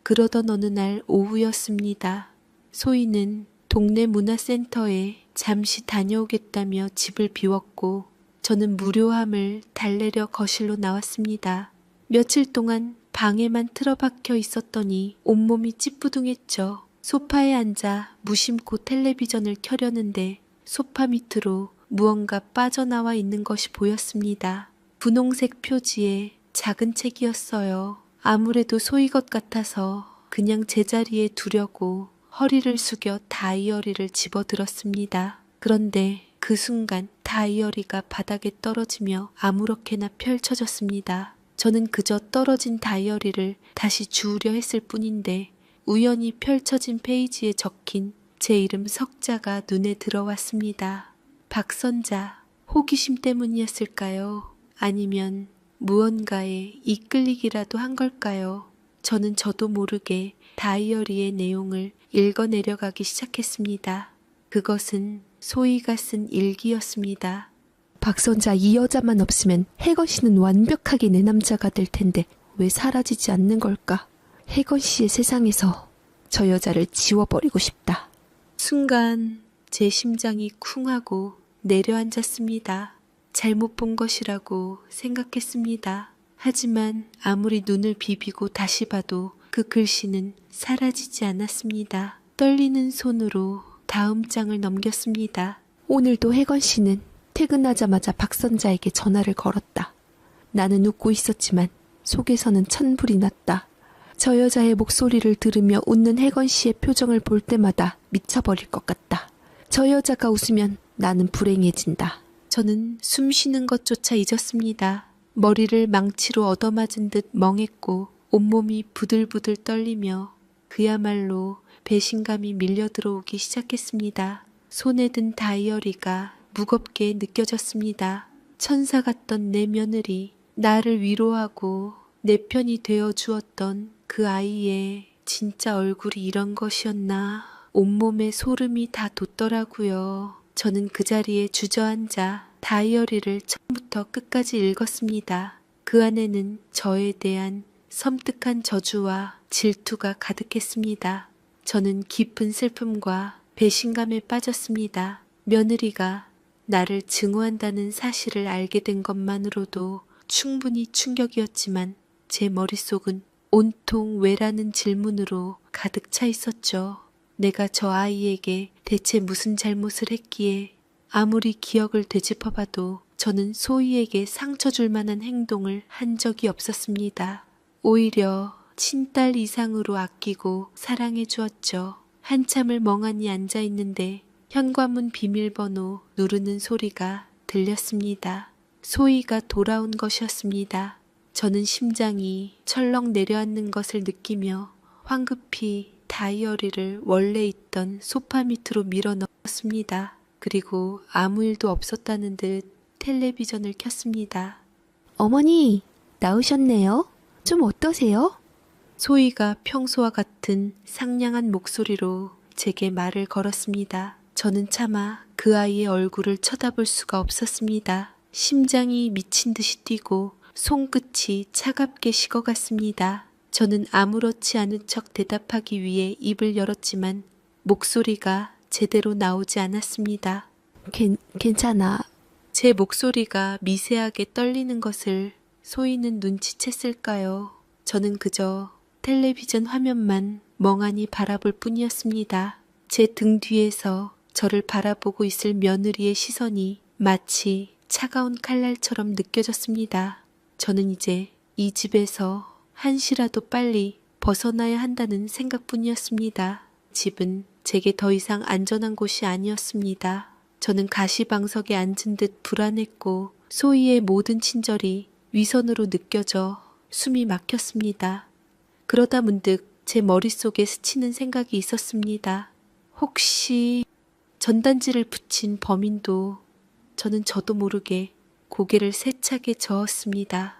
그러던 어느 날 오후였습니다. 소희는 동네 문화센터에 잠시 다녀오겠다며 집을 비웠고 저는 무료함을 달래려 거실로 나왔습니다. 며칠 동안 방에만 틀어박혀 있었더니 온몸이 찌뿌둥했죠. 소파에 앉아 무심코 텔레비전을 켜려는데 소파 밑으로 무언가 빠져나와 있는 것이 보였습니다. 분홍색 표지에 작은 책이었어요. 아무래도 소희 것 같아서 그냥 제자리에 두려고 허리를 숙여 다이어리를 집어들었습니다. 그런데 그 순간 다이어리가 바닥에 떨어지며 아무렇게나 펼쳐졌습니다. 저는 그저 떨어진 다이어리를 다시 주우려 했을 뿐인데 우연히 펼쳐진 페이지에 적힌 제 이름 석자가 눈에 들어왔습니다. 박선자, 호기심 때문이었을까요? 아니면 무언가에 이끌리기라도 한 걸까요? 저는 저도 모르게 다이어리의 내용을 읽어내려가기 시작했습니다. 그것은 소희가 쓴 일기였습니다. 박선자 이 여자만 없으면 혜건 씨는 완벽하게 내 남자가 될 텐데 왜 사라지지 않는 걸까? 혜건 씨의 세상에서 저 여자를 지워버리고 싶다. 순간 제 심장이 쿵하고 내려앉았습니다. 잘못 본 것이라고 생각했습니다. 하지만 아무리 눈을 비비고 다시 봐도 그 글씨는 사라지지 않았습니다. 떨리는 손으로 다음 장을 넘겼습니다. 오늘도 혜건 씨는 퇴근하자마자 박선자에게 전화를 걸었다. 나는 웃고 있었지만 속에서는 천불이 났다. 저 여자의 목소리를 들으며 웃는 혜건 씨의 표정을 볼 때마다 미쳐버릴 것 같다. 저 여자가 웃으면 나는 불행해진다. 저는 숨 쉬는 것조차 잊었습니다. 머리를 망치로 얻어맞은 듯 멍했고 온몸이 부들부들 떨리며 그야말로 배신감이 밀려 들어오기 시작했습니다. 손에 든 다이어리가 무겁게 느껴졌습니다. 천사 같던 내 며느리, 나를 위로하고 내 편이 되어 주었던 그 아이의 진짜 얼굴이 이런 것이었나. 온몸에 소름이 다 돋더라고요. 저는 그 자리에 주저앉아 다이어리를 처음부터 끝까지 읽었습니다. 그 안에는 저에 대한 섬뜩한 저주와 질투가 가득했습니다. 저는 깊은 슬픔과 배신감에 빠졌습니다. 며느리가 나를 증오한다는 사실을 알게 된 것만으로도 충분히 충격이었지만 제 머릿속은 온통 왜라는 질문으로 가득 차 있었죠. 내가 저 아이에게 대체 무슨 잘못을 했기에 아무리 기억을 되짚어봐도 저는 소희에게 상처 줄 만한 행동을 한 적이 없었습니다. 오히려 친딸 이상으로 아끼고 사랑해 주었죠. 한참을 멍하니 앉아 있는데 현관문 비밀번호 누르는 소리가 들렸습니다. 소희가 돌아온 것이었습니다. 저는 심장이 철렁 내려앉는 것을 느끼며 황급히 다이어리를 원래 있던 소파 밑으로 밀어 넣었습니다. 그리고 아무 일도 없었다는 듯 텔레비전을 켰습니다. 어머니, 나오셨네요. 좀 어떠세요? 소희가 평소와 같은 상냥한 목소리로 제게 말을 걸었습니다. 저는 차마 그 아이의 얼굴을 쳐다볼 수가 없었습니다. 심장이 미친 듯이 뛰고 손끝이 차갑게 식어갔습니다. 저는 아무렇지 않은 척 대답하기 위해 입을 열었지만 목소리가 제대로 나오지 않았습니다. 괜찮아. 제 목소리가 미세하게 떨리는 것을 소희는 눈치챘을까요? 저는 그저 텔레비전 화면만 멍하니 바라볼 뿐이었습니다. 제 등 뒤에서 저를 바라보고 있을 며느리의 시선이 마치 차가운 칼날처럼 느껴졌습니다. 저는 이제 이 집에서 한시라도 빨리 벗어나야 한다는 생각뿐이었습니다. 집은 제게 더 이상 안전한 곳이 아니었습니다. 저는 가시방석에 앉은 듯 불안했고 소희의 모든 친절이 위선으로 느껴져 숨이 막혔습니다. 그러다 문득 제 머릿속에 스치는 생각이 있었습니다. 혹시 전단지를 붙인 범인도 저는 저도 모르게 고개를 세차게 저었습니다.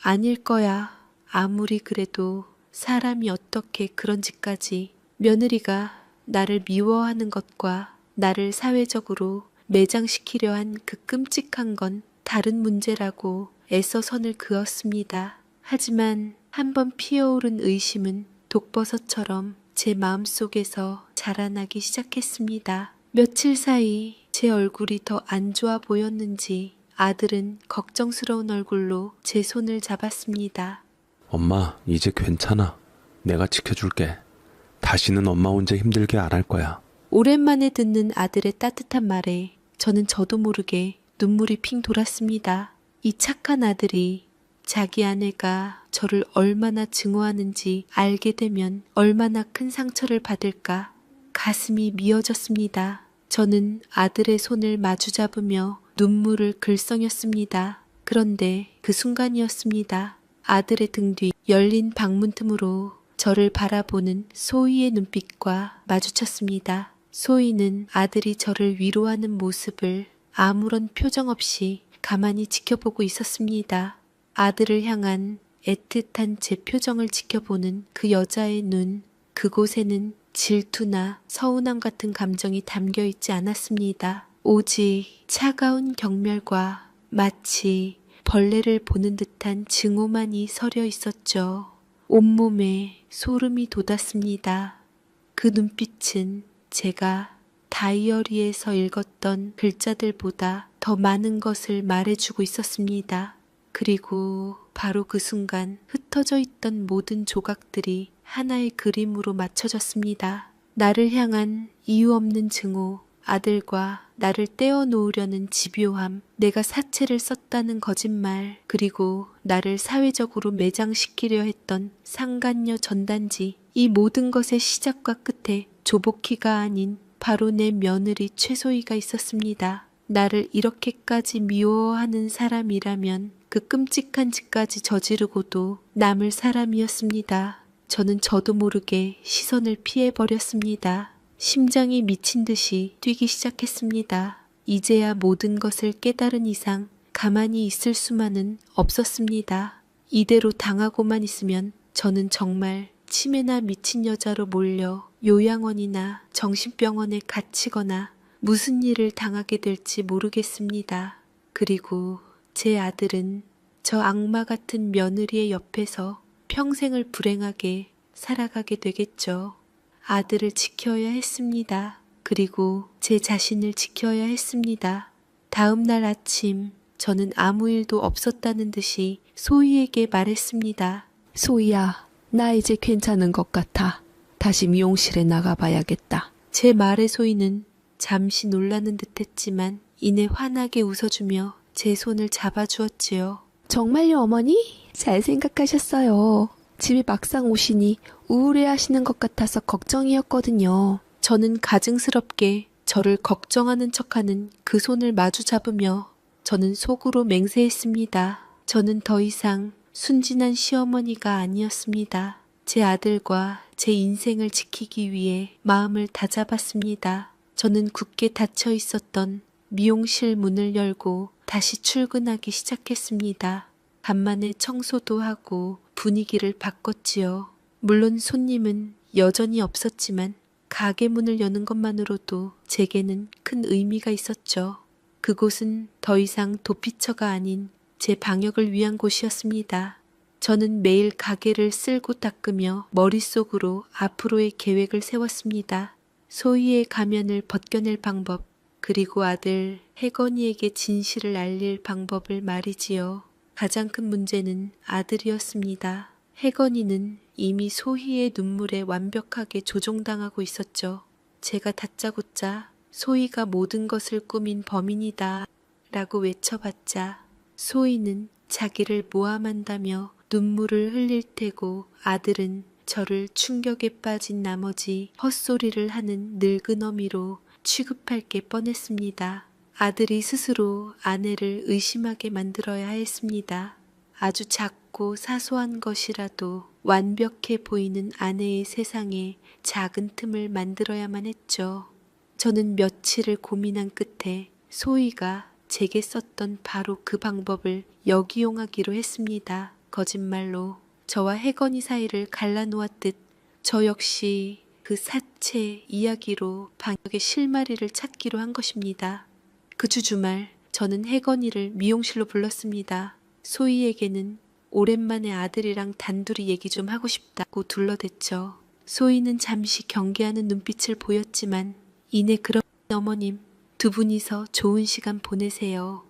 아닐 거야. 아무리 그래도 사람이 어떻게 그런 짓까지. 며느리가 나를 미워하는 것과 나를 사회적으로 매장시키려 한 그 끔찍한 건 다른 문제라고 애써 선을 그었습니다. 하지만 한번 피어오른 의심은 독버섯처럼 제 마음속에서 자라나기 시작했습니다. 며칠 사이 제 얼굴이 더 안 좋아 보였는지 아들은 걱정스러운 얼굴로 제 손을 잡았습니다. 엄마, 이제 괜찮아. 내가 지켜줄게. 다시는 엄마 혼자 힘들게 안 할 거야. 오랜만에 듣는 아들의 따뜻한 말에 저는 저도 모르게 눈물이 핑 돌았습니다. 이 착한 아들이 자기 아내가 저를 얼마나 증오하는지 알게 되면 얼마나 큰 상처를 받을까. 가슴이 미어졌습니다. 저는 아들의 손을 마주 잡으며 눈물을 글썽였습니다. 그런데 그 순간이었습니다. 아들의 등 뒤 열린 방문 틈으로 저를 바라보는 소희의 눈빛과 마주쳤습니다. 소희는 아들이 저를 위로하는 모습을 아무런 표정 없이 가만히 지켜보고 있었습니다. 아들을 향한 애틋한 제 표정을 지켜보는 그 여자의 눈, 그곳에는 질투나 서운함 같은 감정이 담겨 있지 않았습니다. 오직 차가운 경멸과 마치 벌레를 보는 듯한 증오만이 서려 있었죠. 온몸에 소름이 돋았습니다. 그 눈빛은 제가 다이어리에서 읽었던 글자들보다 더 많은 것을 말해주고 있었습니다. 그리고 바로 그 순간 흩어져 있던 모든 조각들이 하나의 그림으로 맞춰졌습니다. 나를 향한 이유 없는 증오, 아들과 나를 떼어놓으려는 집요함, 내가 사채를 썼다는 거짓말, 그리고 나를 사회적으로 매장시키려 했던 상간녀 전단지, 이 모든 것의 시작과 끝에 조복희가 아닌 바로 내 며느리 최소희가 있었습니다. 나를 이렇게까지 미워하는 사람이라면 그 끔찍한 짓까지 저지르고도 남을 사람이었습니다. 저는 저도 모르게 시선을 피해버렸습니다. 심장이 미친 듯이 뛰기 시작했습니다. 이제야 모든 것을 깨달은 이상 가만히 있을 수만은 없었습니다. 이대로 당하고만 있으면 저는 정말 치매나 미친 여자로 몰려 요양원이나 정신병원에 갇히거나 무슨 일을 당하게 될지 모르겠습니다. 그리고 제 아들은 저 악마 같은 며느리의 옆에서 평생을 불행하게 살아가게 되겠죠. 아들을 지켜야 했습니다. 그리고 제 자신을 지켜야 했습니다. 다음 날 아침 저는 아무 일도 없었다는 듯이 소희에게 말했습니다. 소희야, 나 이제 괜찮은 것 같아. 다시 미용실에 나가봐야겠다. 제 말에 소희는 잠시 놀라는 듯했지만 이내 환하게 웃어주며 제 손을 잡아주었지요. 정말요, 어머니? 잘 생각하셨어요. 집에 막상 오시니 우울해하시는 것 같아서 걱정이었거든요. 저는 가증스럽게 저를 걱정하는 척하는 그 손을 마주 잡으며 저는 속으로 맹세했습니다. 저는 더 이상 순진한 시어머니가 아니었습니다. 제 아들과 제 인생을 지키기 위해 마음을 다잡았습니다. 저는 굳게 닫혀 있었던 미용실 문을 열고 다시 출근하기 시작했습니다. 간만에 청소도 하고 분위기를 바꿨지요. 물론 손님은 여전히 없었지만 가게 문을 여는 것만으로도 제게는 큰 의미가 있었죠. 그곳은 더 이상 도피처가 아닌 제 방역을 위한 곳이었습니다. 저는 매일 가게를 쓸고 닦으며 머릿속으로 앞으로의 계획을 세웠습니다. 소희의 가면을 벗겨낼 방법, 그리고 아들 혜건이에게 진실을 알릴 방법을 말이지요. 가장 큰 문제는 아들이었습니다. 혜건이는 이미 소희의 눈물에 완벽하게 조종당하고 있었죠. 제가 다짜고짜 소희가 모든 것을 꾸민 범인이다 라고 외쳐봤자 소희는 자기를 모함한다며 눈물을 흘릴 테고 아들은 저를 충격에 빠진 나머지 헛소리를 하는 늙은 어미로 취급할 게 뻔했습니다. 아들이 스스로 아내를 의심하게 만들어야 했습니다. 아주 작고 사소한 것이라도 완벽해 보이는 아내의 세상에 작은 틈을 만들어야만 했죠. 저는 며칠을 고민한 끝에 소희가 제게 썼던 바로 그 방법을 역이용하기로 했습니다. 거짓말로 저와 혜건이 사이를 갈라놓았듯 저 역시 그 사체 이야기로 방역의 실마리를 찾기로 한 것입니다. 그 주 주말 저는 혜건이를 미용실로 불렀습니다. 소희에게는 오랜만에 아들이랑 단둘이 얘기 좀 하고 싶다고 둘러댔죠. 소희는 잠시 경계하는 눈빛을 보였지만 이내 그럼 어머님 두 분이서 좋은 시간 보내세요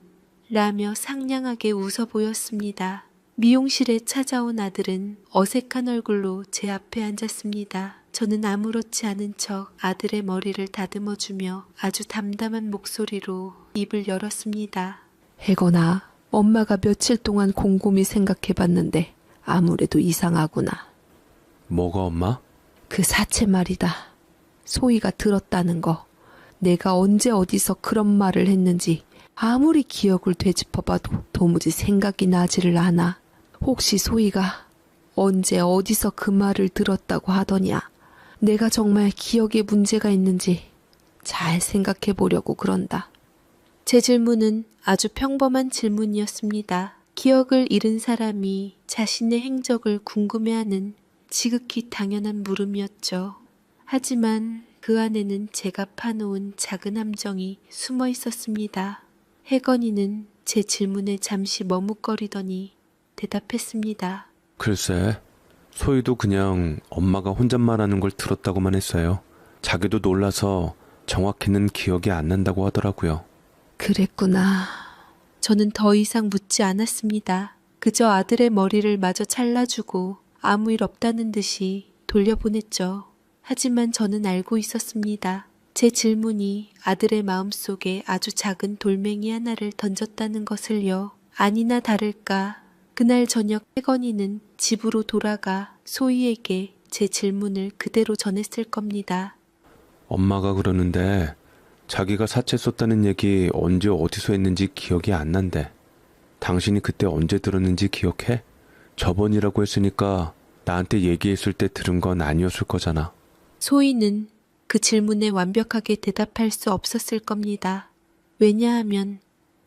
라며 상냥하게 웃어 보였습니다. 미용실에 찾아온 아들은 어색한 얼굴로 제 앞에 앉았습니다. 저는 아무렇지 않은 척 아들의 머리를 다듬어주며 아주 담담한 목소리로 입을 열었습니다. 혜건아, 엄마가 며칠 동안 곰곰이 생각해봤는데 아무래도 이상하구나. 뭐가 엄마? 그 사체 말이다. 소희가 들었다는 거. 내가 언제 어디서 그런 말을 했는지 아무리 기억을 되짚어봐도 도무지 생각이 나지를 않아. 혹시 소희가 언제 어디서 그 말을 들었다고 하더냐. 내가 정말 기억에 문제가 있는지 잘 생각해 보려고 그런다. 제 질문은 아주 평범한 질문이었습니다. 기억을 잃은 사람이 자신의 행적을 궁금해하는 지극히 당연한 물음이었죠. 하지만 그 안에는 제가 파놓은 작은 함정이 숨어 있었습니다. 혜건이는 제 질문에 잠시 머뭇거리더니 대답했습니다. 글쎄, 소희도 그냥 엄마가 혼잣말하는 걸 들었다고만 했어요. 자기도 놀라서 정확히는 기억이 안 난다고 하더라고요. 그랬구나. 저는 더 이상 묻지 않았습니다. 그저 아들의 머리를 마저 잘라주고 아무 일 없다는 듯이 돌려보냈죠. 하지만 저는 알고 있었습니다. 제 질문이 아들의 마음속에 아주 작은 돌멩이 하나를 던졌다는 것을요. 아니나 다를까 그날 저녁 혜건이는 집으로 돌아가 소희에게 제 질문을 그대로 전했을 겁니다. 엄마가 그러는데 자기가 사채 썼다는 얘기 언제 어디서 했는지 기억이 안 난대. 당신이 그때 언제 들었는지 기억해? 저번이라고 했으니까 나한테 얘기했을 때 들은 건 아니었을 거잖아. 소희는 그 질문에 완벽하게 대답할 수 없었을 겁니다. 왜냐하면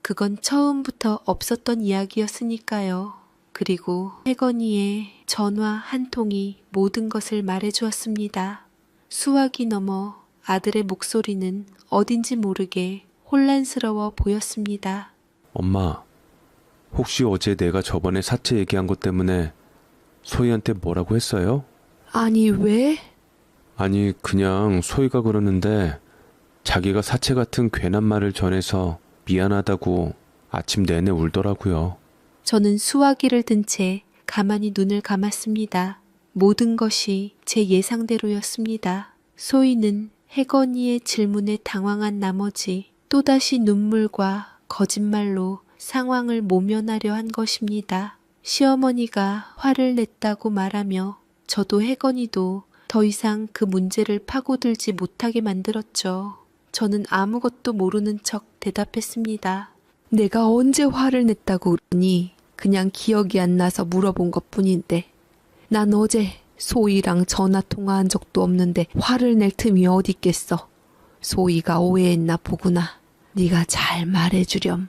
그건 처음부터 없었던 이야기였으니까요. 그리고 혜건이의 전화 한 통이 모든 것을 말해주었습니다. 수화기 넘어 아들의 목소리는 어딘지 모르게 혼란스러워 보였습니다. 엄마, 혹시 어제 내가 저번에 사채 얘기한 것 때문에 소희한테 뭐라고 했어요? 아니, 왜? 아니, 그냥 소희가 그러는데 자기가 사채 같은 괜한 말을 전해서 미안하다고 아침 내내 울더라고요. 저는 수화기를 든 채 가만히 눈을 감았습니다. 모든 것이 제 예상대로였습니다. 소희는 혜건이의 질문에 당황한 나머지 또다시 눈물과 거짓말로 상황을 모면하려 한 것입니다. 시어머니가 화를 냈다고 말하며 저도 혜건이도 더 이상 그 문제를 파고들지 못하게 만들었죠. 저는 아무것도 모르는 척 대답했습니다. 내가 언제 화를 냈다고 그러니 그냥 기억이 안 나서 물어본 것뿐인데 난 어제 소희랑 전화 통화한 적도 없는데 화를 낼 틈이 어디 있겠어. 소희가 오해했나 보구나. 네가 잘 말해주렴.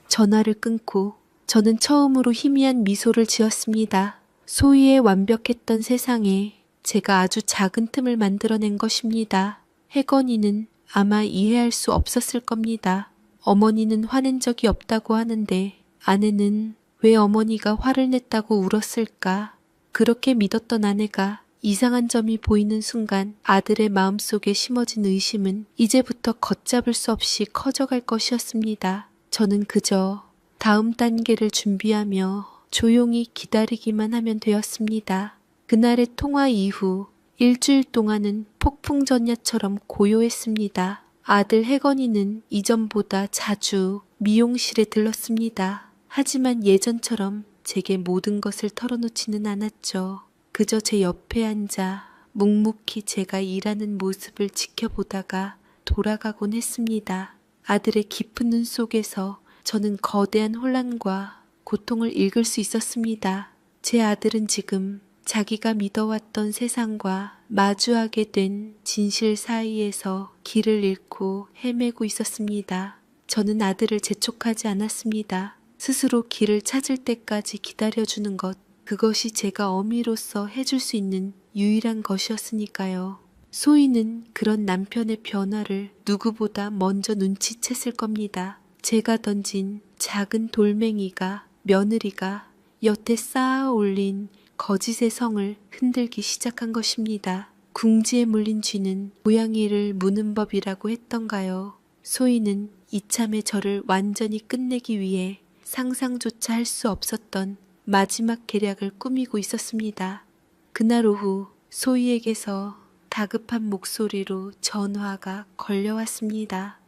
전화를 끊고 저는 처음으로 희미한 미소를 지었습니다. 소희의 완벽했던 세상에 제가 아주 작은 틈을 만들어낸 것입니다. 혜건이는 아마 이해할 수 없었을 겁니다. 어머니는 화낸 적이 없다고 하는데 아내는 왜 어머니가 화를 냈다고 울었을까? 그렇게 믿었던 아내가 이상한 점이 보이는 순간 아들의 마음속에 심어진 의심은 이제부터 걷잡을 수 없이 커져갈 것이었습니다. 저는 그저 다음 단계를 준비하며 조용히 기다리기만 하면 되었습니다. 그날의 통화 이후 일주일 동안은 폭풍전야처럼 고요했습니다. 아들 혜건이는 이전보다 자주 미용실에 들렀습니다. 하지만 예전처럼 제게 모든 것을 털어놓지는 않았죠. 그저 제 옆에 앉아 묵묵히 제가 일하는 모습을 지켜보다가 돌아가곤 했습니다. 아들의 깊은 눈 속에서 저는 거대한 혼란과 고통을 읽을 수 있었습니다. 제 아들은 지금 자기가 믿어왔던 세상과 마주하게 된 진실 사이에서 길을 잃고 헤매고 있었습니다. 저는 아들을 재촉하지 않았습니다. 스스로 길을 찾을 때까지 기다려주는 것, 그것이 제가 어미로서 해줄 수 있는 유일한 것이었으니까요. 소희는 그런 남편의 변화를 누구보다 먼저 눈치챘을 겁니다. 제가 던진 작은 돌멩이가 며느리가 여태 쌓아 올린 거짓의 성을 흔들기 시작한 것입니다. 궁지에 물린 쥐는 고양이를 무는 법이라고 했던가요. 소희는 이참에 저를 완전히 끝내기 위해 상상조차 할 수 없었던 마지막 계략을 꾸미고 있었습니다. 그날 오후 소희에게서 다급한 목소리로 전화가 걸려왔습니다.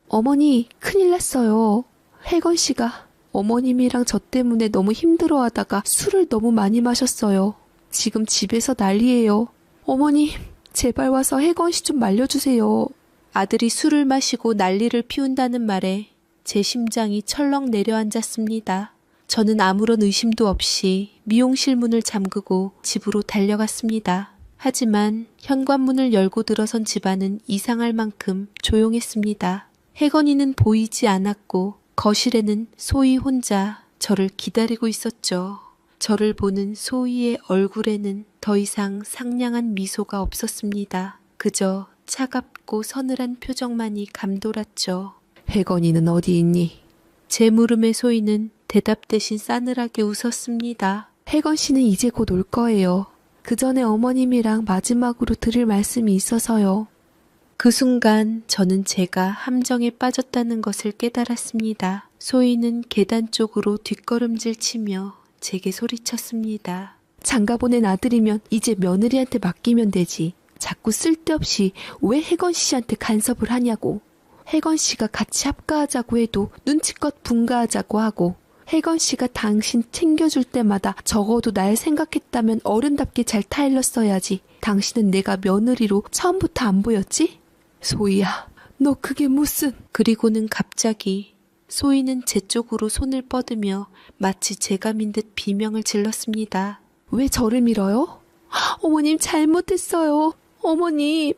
어머니, 큰일 났어요. 혜건 씨가 어머님이랑 저 때문에 너무 힘들어하다가 술을 너무 많이 마셨어요. 지금 집에서 난리예요. 어머니, 제발 와서 혜건 씨 좀 말려주세요. 아들이 술을 마시고 난리를 피운다는 말에 제 심장이 철렁 내려앉았습니다. 저는 아무런 의심도 없이 미용실 문을 잠그고 집으로 달려갔습니다. 하지만 현관문을 열고 들어선 집안은 이상할 만큼 조용했습니다. 혜건이는 보이지 않았고 거실에는 소희 혼자 저를 기다리고 있었죠. 저를 보는 소희의 얼굴에는 더 이상 상냥한 미소가 없었습니다. 그저 차갑고 서늘한 표정만이 감돌았죠. 혜건이는 어디 있니? 제 물음에 소희는 대답 대신 싸늘하게 웃었습니다. 혜건 씨는 이제 곧 올 거예요. 그 전에 어머님이랑 마지막으로 드릴 말씀이 있어서요. 그 순간 저는 제가 함정에 빠졌다는 것을 깨달았습니다. 소희는 계단 쪽으로 뒷걸음질 치며 제게 소리쳤습니다. 장가보낸 아들이면 이제 며느리한테 맡기면 되지. 자꾸 쓸데없이 왜 혜건 씨한테 간섭을 하냐고. 혜건 씨가 같이 합가하자고 해도 눈치껏 분가하자고 하고, 혜건 씨가 당신 챙겨줄 때마다 적어도 날 생각했다면 어른답게 잘 타일렀어야지. 당신은 내가 며느리로 처음부터 안 보였지? 소희야, 너 그게 무슨... 그리고는 갑자기 소희는 제 쪽으로 손을 뻗으며 마치 제가 민 듯 비명을 질렀습니다. 왜 저를 밀어요? 어머님 잘못했어요. 어머님.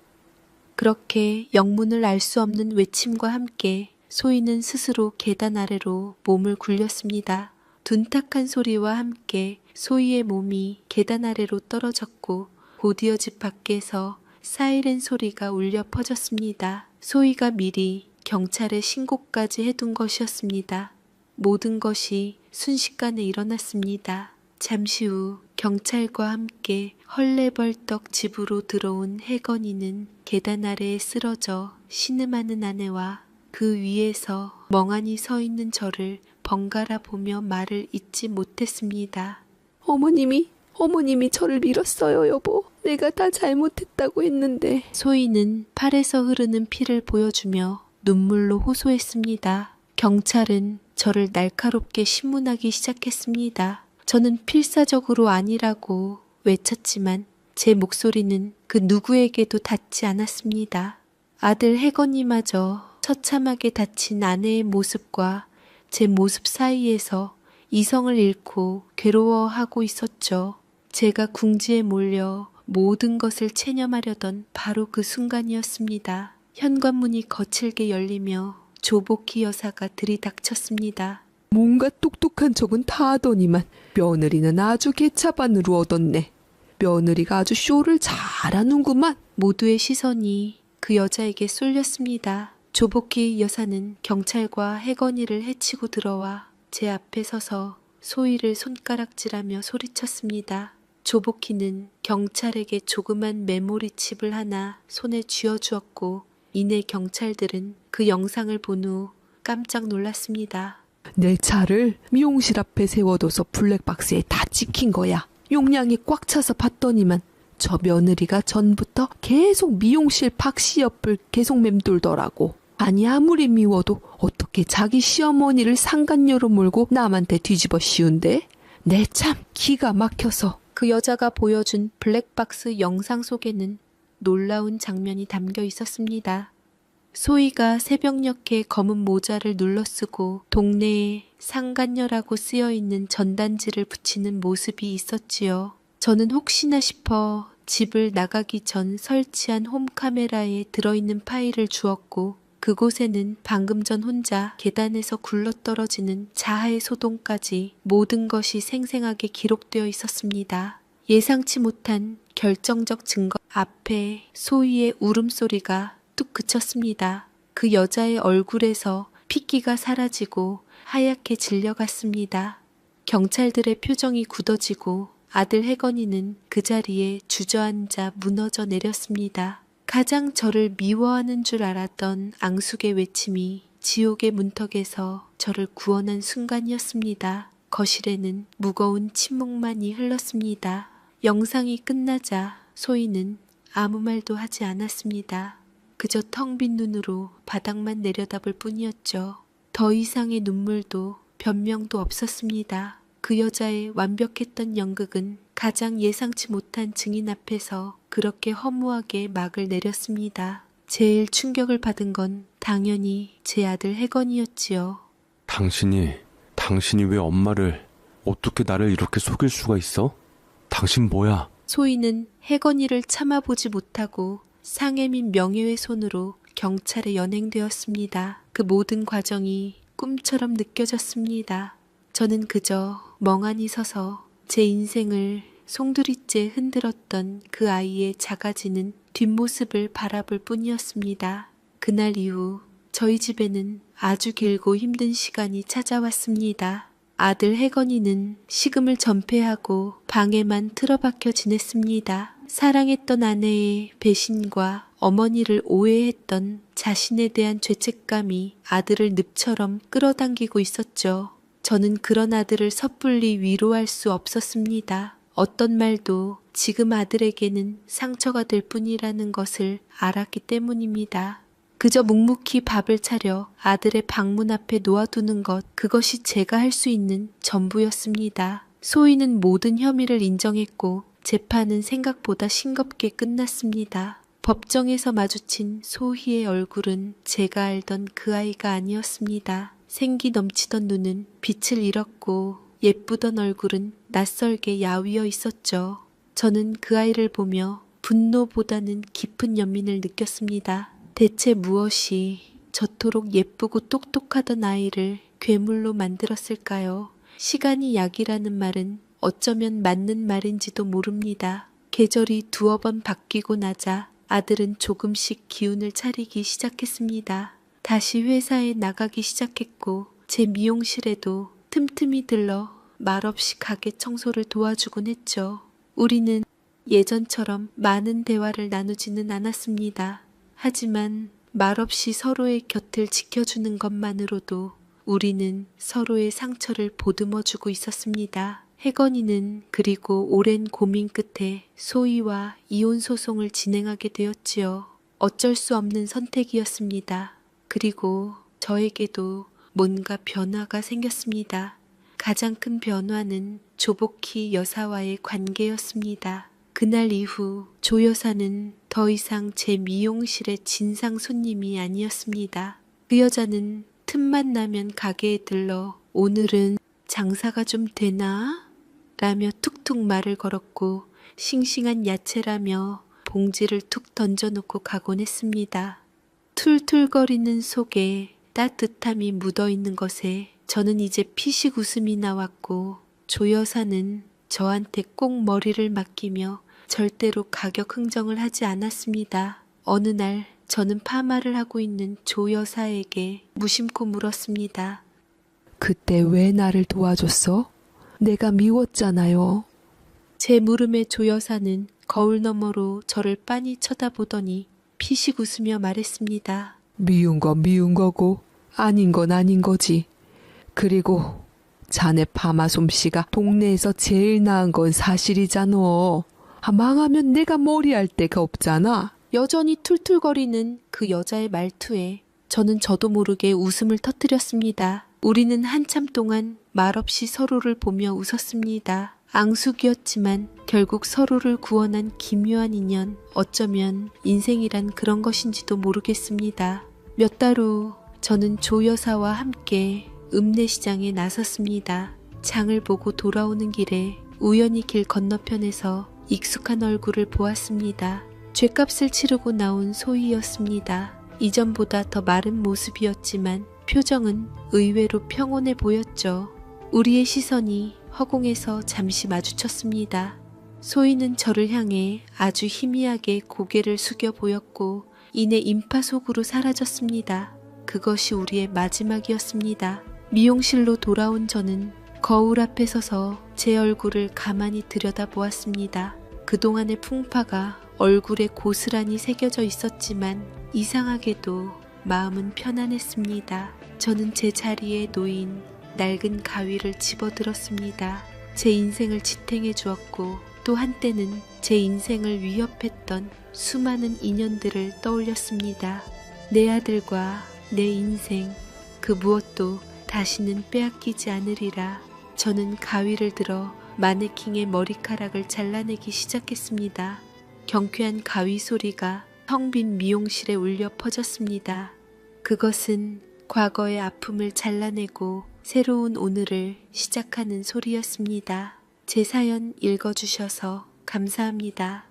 그렇게 영문을 알 수 없는 외침과 함께 소희는 스스로 계단 아래로 몸을 굴렸습니다. 둔탁한 소리와 함께 소희의 몸이 계단 아래로 떨어졌고 곧이어 집 밖에서 사이렌 소리가 울려 퍼졌습니다. 소희가 미리 경찰에 신고까지 해둔 것이었습니다. 모든 것이 순식간에 일어났습니다. 잠시 후 경찰과 함께 헐레벌떡 집으로 들어온 혜건이는 계단 아래에 쓰러져 신음하는 아내와 그 위에서 멍하니 서 있는 저를 번갈아 보며 말을 잇지 못했습니다. 어머님이 저를 밀었어요, 여보. 내가 다 잘못했다고 했는데. 소희는 팔에서 흐르는 피를 보여주며 눈물로 호소했습니다. 경찰은 저를 날카롭게 신문하기 시작했습니다. 저는 필사적으로 아니라고 외쳤지만 제 목소리는 그 누구에게도 닿지 않았습니다. 아들 혜건이마저 처참하게 다친 아내의 모습과 제 모습 사이에서 이성을 잃고 괴로워하고 있었죠. 제가 궁지에 몰려 모든 것을 체념하려던 바로 그 순간이었습니다. 현관문이 거칠게 열리며 조복희 여사가 들이닥쳤습니다. 뭔가 똑똑한 척은 다 하더니만 며느리는 아주 개차반으로 얻었네. 며느리가 아주 쇼를 잘하는구만. 모두의 시선이 그 여자에게 쏠렸습니다. 조복희 여사는 경찰과 해건이를 해치고 들어와 제 앞에 서서 소희를 손가락질하며 소리쳤습니다. 조복희는 경찰에게 조그만 메모리 칩을 하나 손에 쥐어주었고 이내 경찰들은 그 영상을 본 후 깜짝 놀랐습니다. 내 차를 미용실 앞에 세워둬서 블랙박스에 다 찍힌 거야. 용량이 꽉 차서 봤더니만 저 며느리가 전부터 계속 미용실 박씨 옆을 계속 맴돌더라고. 아니 아무리 미워도 어떻게 자기 시어머니를 상간녀로 몰고 남한테 뒤집어 씌운대? 내 참 기가 막혀서. 그 여자가 보여준 블랙박스 영상 속에는 놀라운 장면이 담겨 있었습니다. 소희가 새벽녘에 검은 모자를 눌러쓰고 동네에 상간녀라고 쓰여있는 전단지를 붙이는 모습이 있었지요. 저는 혹시나 싶어 집을 나가기 전 설치한 홈카메라에 들어있는 파일을 주었고 그곳에는 방금 전 혼자 계단에서 굴러떨어지는 자해 소동까지 모든 것이 생생하게 기록되어 있었습니다. 예상치 못한 결정적 증거 앞에 소희의 울음소리가 뚝 그쳤습니다. 그 여자의 얼굴에서 핏기가 사라지고 하얗게 질려갔습니다. 경찰들의 표정이 굳어지고 아들 혜건이는 그 자리에 주저앉아 무너져 내렸습니다. 가장 저를 미워하는 줄 알았던 앙숙의 외침이 지옥의 문턱에서 저를 구원한 순간이었습니다. 거실에는 무거운 침묵만이 흘렀습니다. 영상이 끝나자 소희는 아무 말도 하지 않았습니다. 그저 텅 빈 눈으로 바닥만 내려다볼 뿐이었죠. 더 이상의 눈물도 변명도 없었습니다. 그 여자의 완벽했던 연극은 가장 예상치 못한 증인 앞에서 그렇게 허무하게 막을 내렸습니다. 제일 충격을 받은 건 당연히 제 아들 혜건이었지요. 당신이 왜 엄마를, 어떻게 나를 이렇게 속일 수가 있어? 당신 뭐야? 소희는 혜건이를 참아보지 못하고 상해 및 명예훼손으로 경찰에 연행되었습니다. 그 모든 과정이 꿈처럼 느껴졌습니다. 저는 그저 멍하니 서서 제 인생을 송두리째 흔들었던 그 아이의 작아지는 뒷모습을 바라볼 뿐이었습니다. 그날 이후 저희 집에는 아주 길고 힘든 시간이 찾아왔습니다. 아들 혜건이는 식음을 전폐하고 방에만 틀어박혀 지냈습니다. 사랑했던 아내의 배신과 어머니를 오해했던 자신에 대한 죄책감이 아들을 늪처럼 끌어당기고 있었죠. 저는 그런 아들을 섣불리 위로할 수 없었습니다. 어떤 말도 지금 아들에게는 상처가 될 뿐이라는 것을 알았기 때문입니다. 그저 묵묵히 밥을 차려 아들의 방문 앞에 놓아두는 것, 그것이 제가 할 수 있는 전부였습니다. 소희는 모든 혐의를 인정했고 재판은 생각보다 싱겁게 끝났습니다. 법정에서 마주친 소희의 얼굴은 제가 알던 그 아이가 아니었습니다. 생기 넘치던 눈은 빛을 잃었고 예쁘던 얼굴은 낯설게 야위어 있었죠. 저는 그 아이를 보며 분노보다는 깊은 연민을 느꼈습니다. 대체 무엇이 저토록 예쁘고 똑똑하던 아이를 괴물로 만들었을까요? 시간이 약이라는 말은 어쩌면 맞는 말인지도 모릅니다. 계절이 두어 번 바뀌고 나자 아들은 조금씩 기운을 차리기 시작했습니다. 다시 회사에 나가기 시작했고 제 미용실에도 틈틈이 들러 말없이 가게 청소를 도와주곤 했죠. 우리는 예전처럼 많은 대화를 나누지는 않았습니다. 하지만 말없이 서로의 곁을 지켜주는 것만으로도 우리는 서로의 상처를 보듬어주고 있었습니다. 혜건이는 그리고 오랜 고민 끝에 소희와 이혼 소송을 진행하게 되었지요. 어쩔 수 없는 선택이었습니다. 그리고 저에게도 뭔가 변화가 생겼습니다. 가장 큰 변화는 조복희 여사와의 관계였습니다. 그날 이후 조 여사는 더 이상 제 미용실의 진상 손님이 아니었습니다. 그 여자는 틈만 나면 가게에 들러 오늘은 장사가 좀 되나? 라며 툭툭 말을 걸었고 싱싱한 야채라며 봉지를 툭 던져놓고 가곤 했습니다. 툴툴거리는 속에 따뜻함이 묻어있는 것에 저는 이제 피식 웃음이 나왔고 조 여사는 저한테 꼭 머리를 맡기며 절대로 가격 흥정을 하지 않았습니다. 어느 날 저는 파마를 하고 있는 조 여사에게 무심코 물었습니다. 그때 왜 나를 도와줬어? 내가 미웠잖아요. 제 물음에 조 여사는 거울 너머로 저를 빤히 쳐다보더니 피식 웃으며 말했습니다. 미운 건 미운 거고 아닌 건 아닌 거지. 그리고 자네 파마 솜씨가 동네에서 제일 나은 건 사실이잖아. 망하면 내가 머리 할 데가 없잖아. 여전히 툴툴거리는 그 여자의 말투에 저는 저도 모르게 웃음을 터뜨렸습니다. 우리는 한참 동안 말없이 서로를 보며 웃었습니다. 앙숙이었지만 결국 서로를 구원한 기묘한 인연, 어쩌면 인생이란 그런 것인지도 모르겠습니다. 몇 달 후 저는 조 여사와 함께 읍내시장에 나섰습니다. 장을 보고 돌아오는 길에 우연히 길 건너편에서 익숙한 얼굴을 보았습니다. 죗값을 치르고 나온 소희였습니다. 이전보다 더 마른 모습이었지만 표정은 의외로 평온해 보였죠. 우리의 시선이 허공에서 잠시 마주쳤습니다. 소희는 저를 향해 아주 희미하게 고개를 숙여 보였고 이내 인파 속으로 사라졌습니다. 그것이 우리의 마지막이었습니다. 미용실로 돌아온 저는 거울 앞에 서서 제 얼굴을 가만히 들여다보았습니다. 그동안의 풍파가 얼굴에 고스란히 새겨져 있었지만 이상하게도 마음은 편안했습니다. 저는 제 자리에 놓인 낡은 가위를 집어들었습니다. 제 인생을 지탱해 주었고 또 한때는 제 인생을 위협했던 수많은 인연들을 떠올렸습니다. 내 아들과 내 인생, 그 무엇도 다시는 빼앗기지 않으리라. 저는 가위를 들어 마네킹의 머리카락을 잘라내기 시작했습니다. 경쾌한 가위 소리가 텅 빈 미용실에 울려 퍼졌습니다. 그것은 과거의 아픔을 잘라내고 새로운 오늘을 시작하는 소리였습니다. 제 사연 읽어주셔서 감사합니다.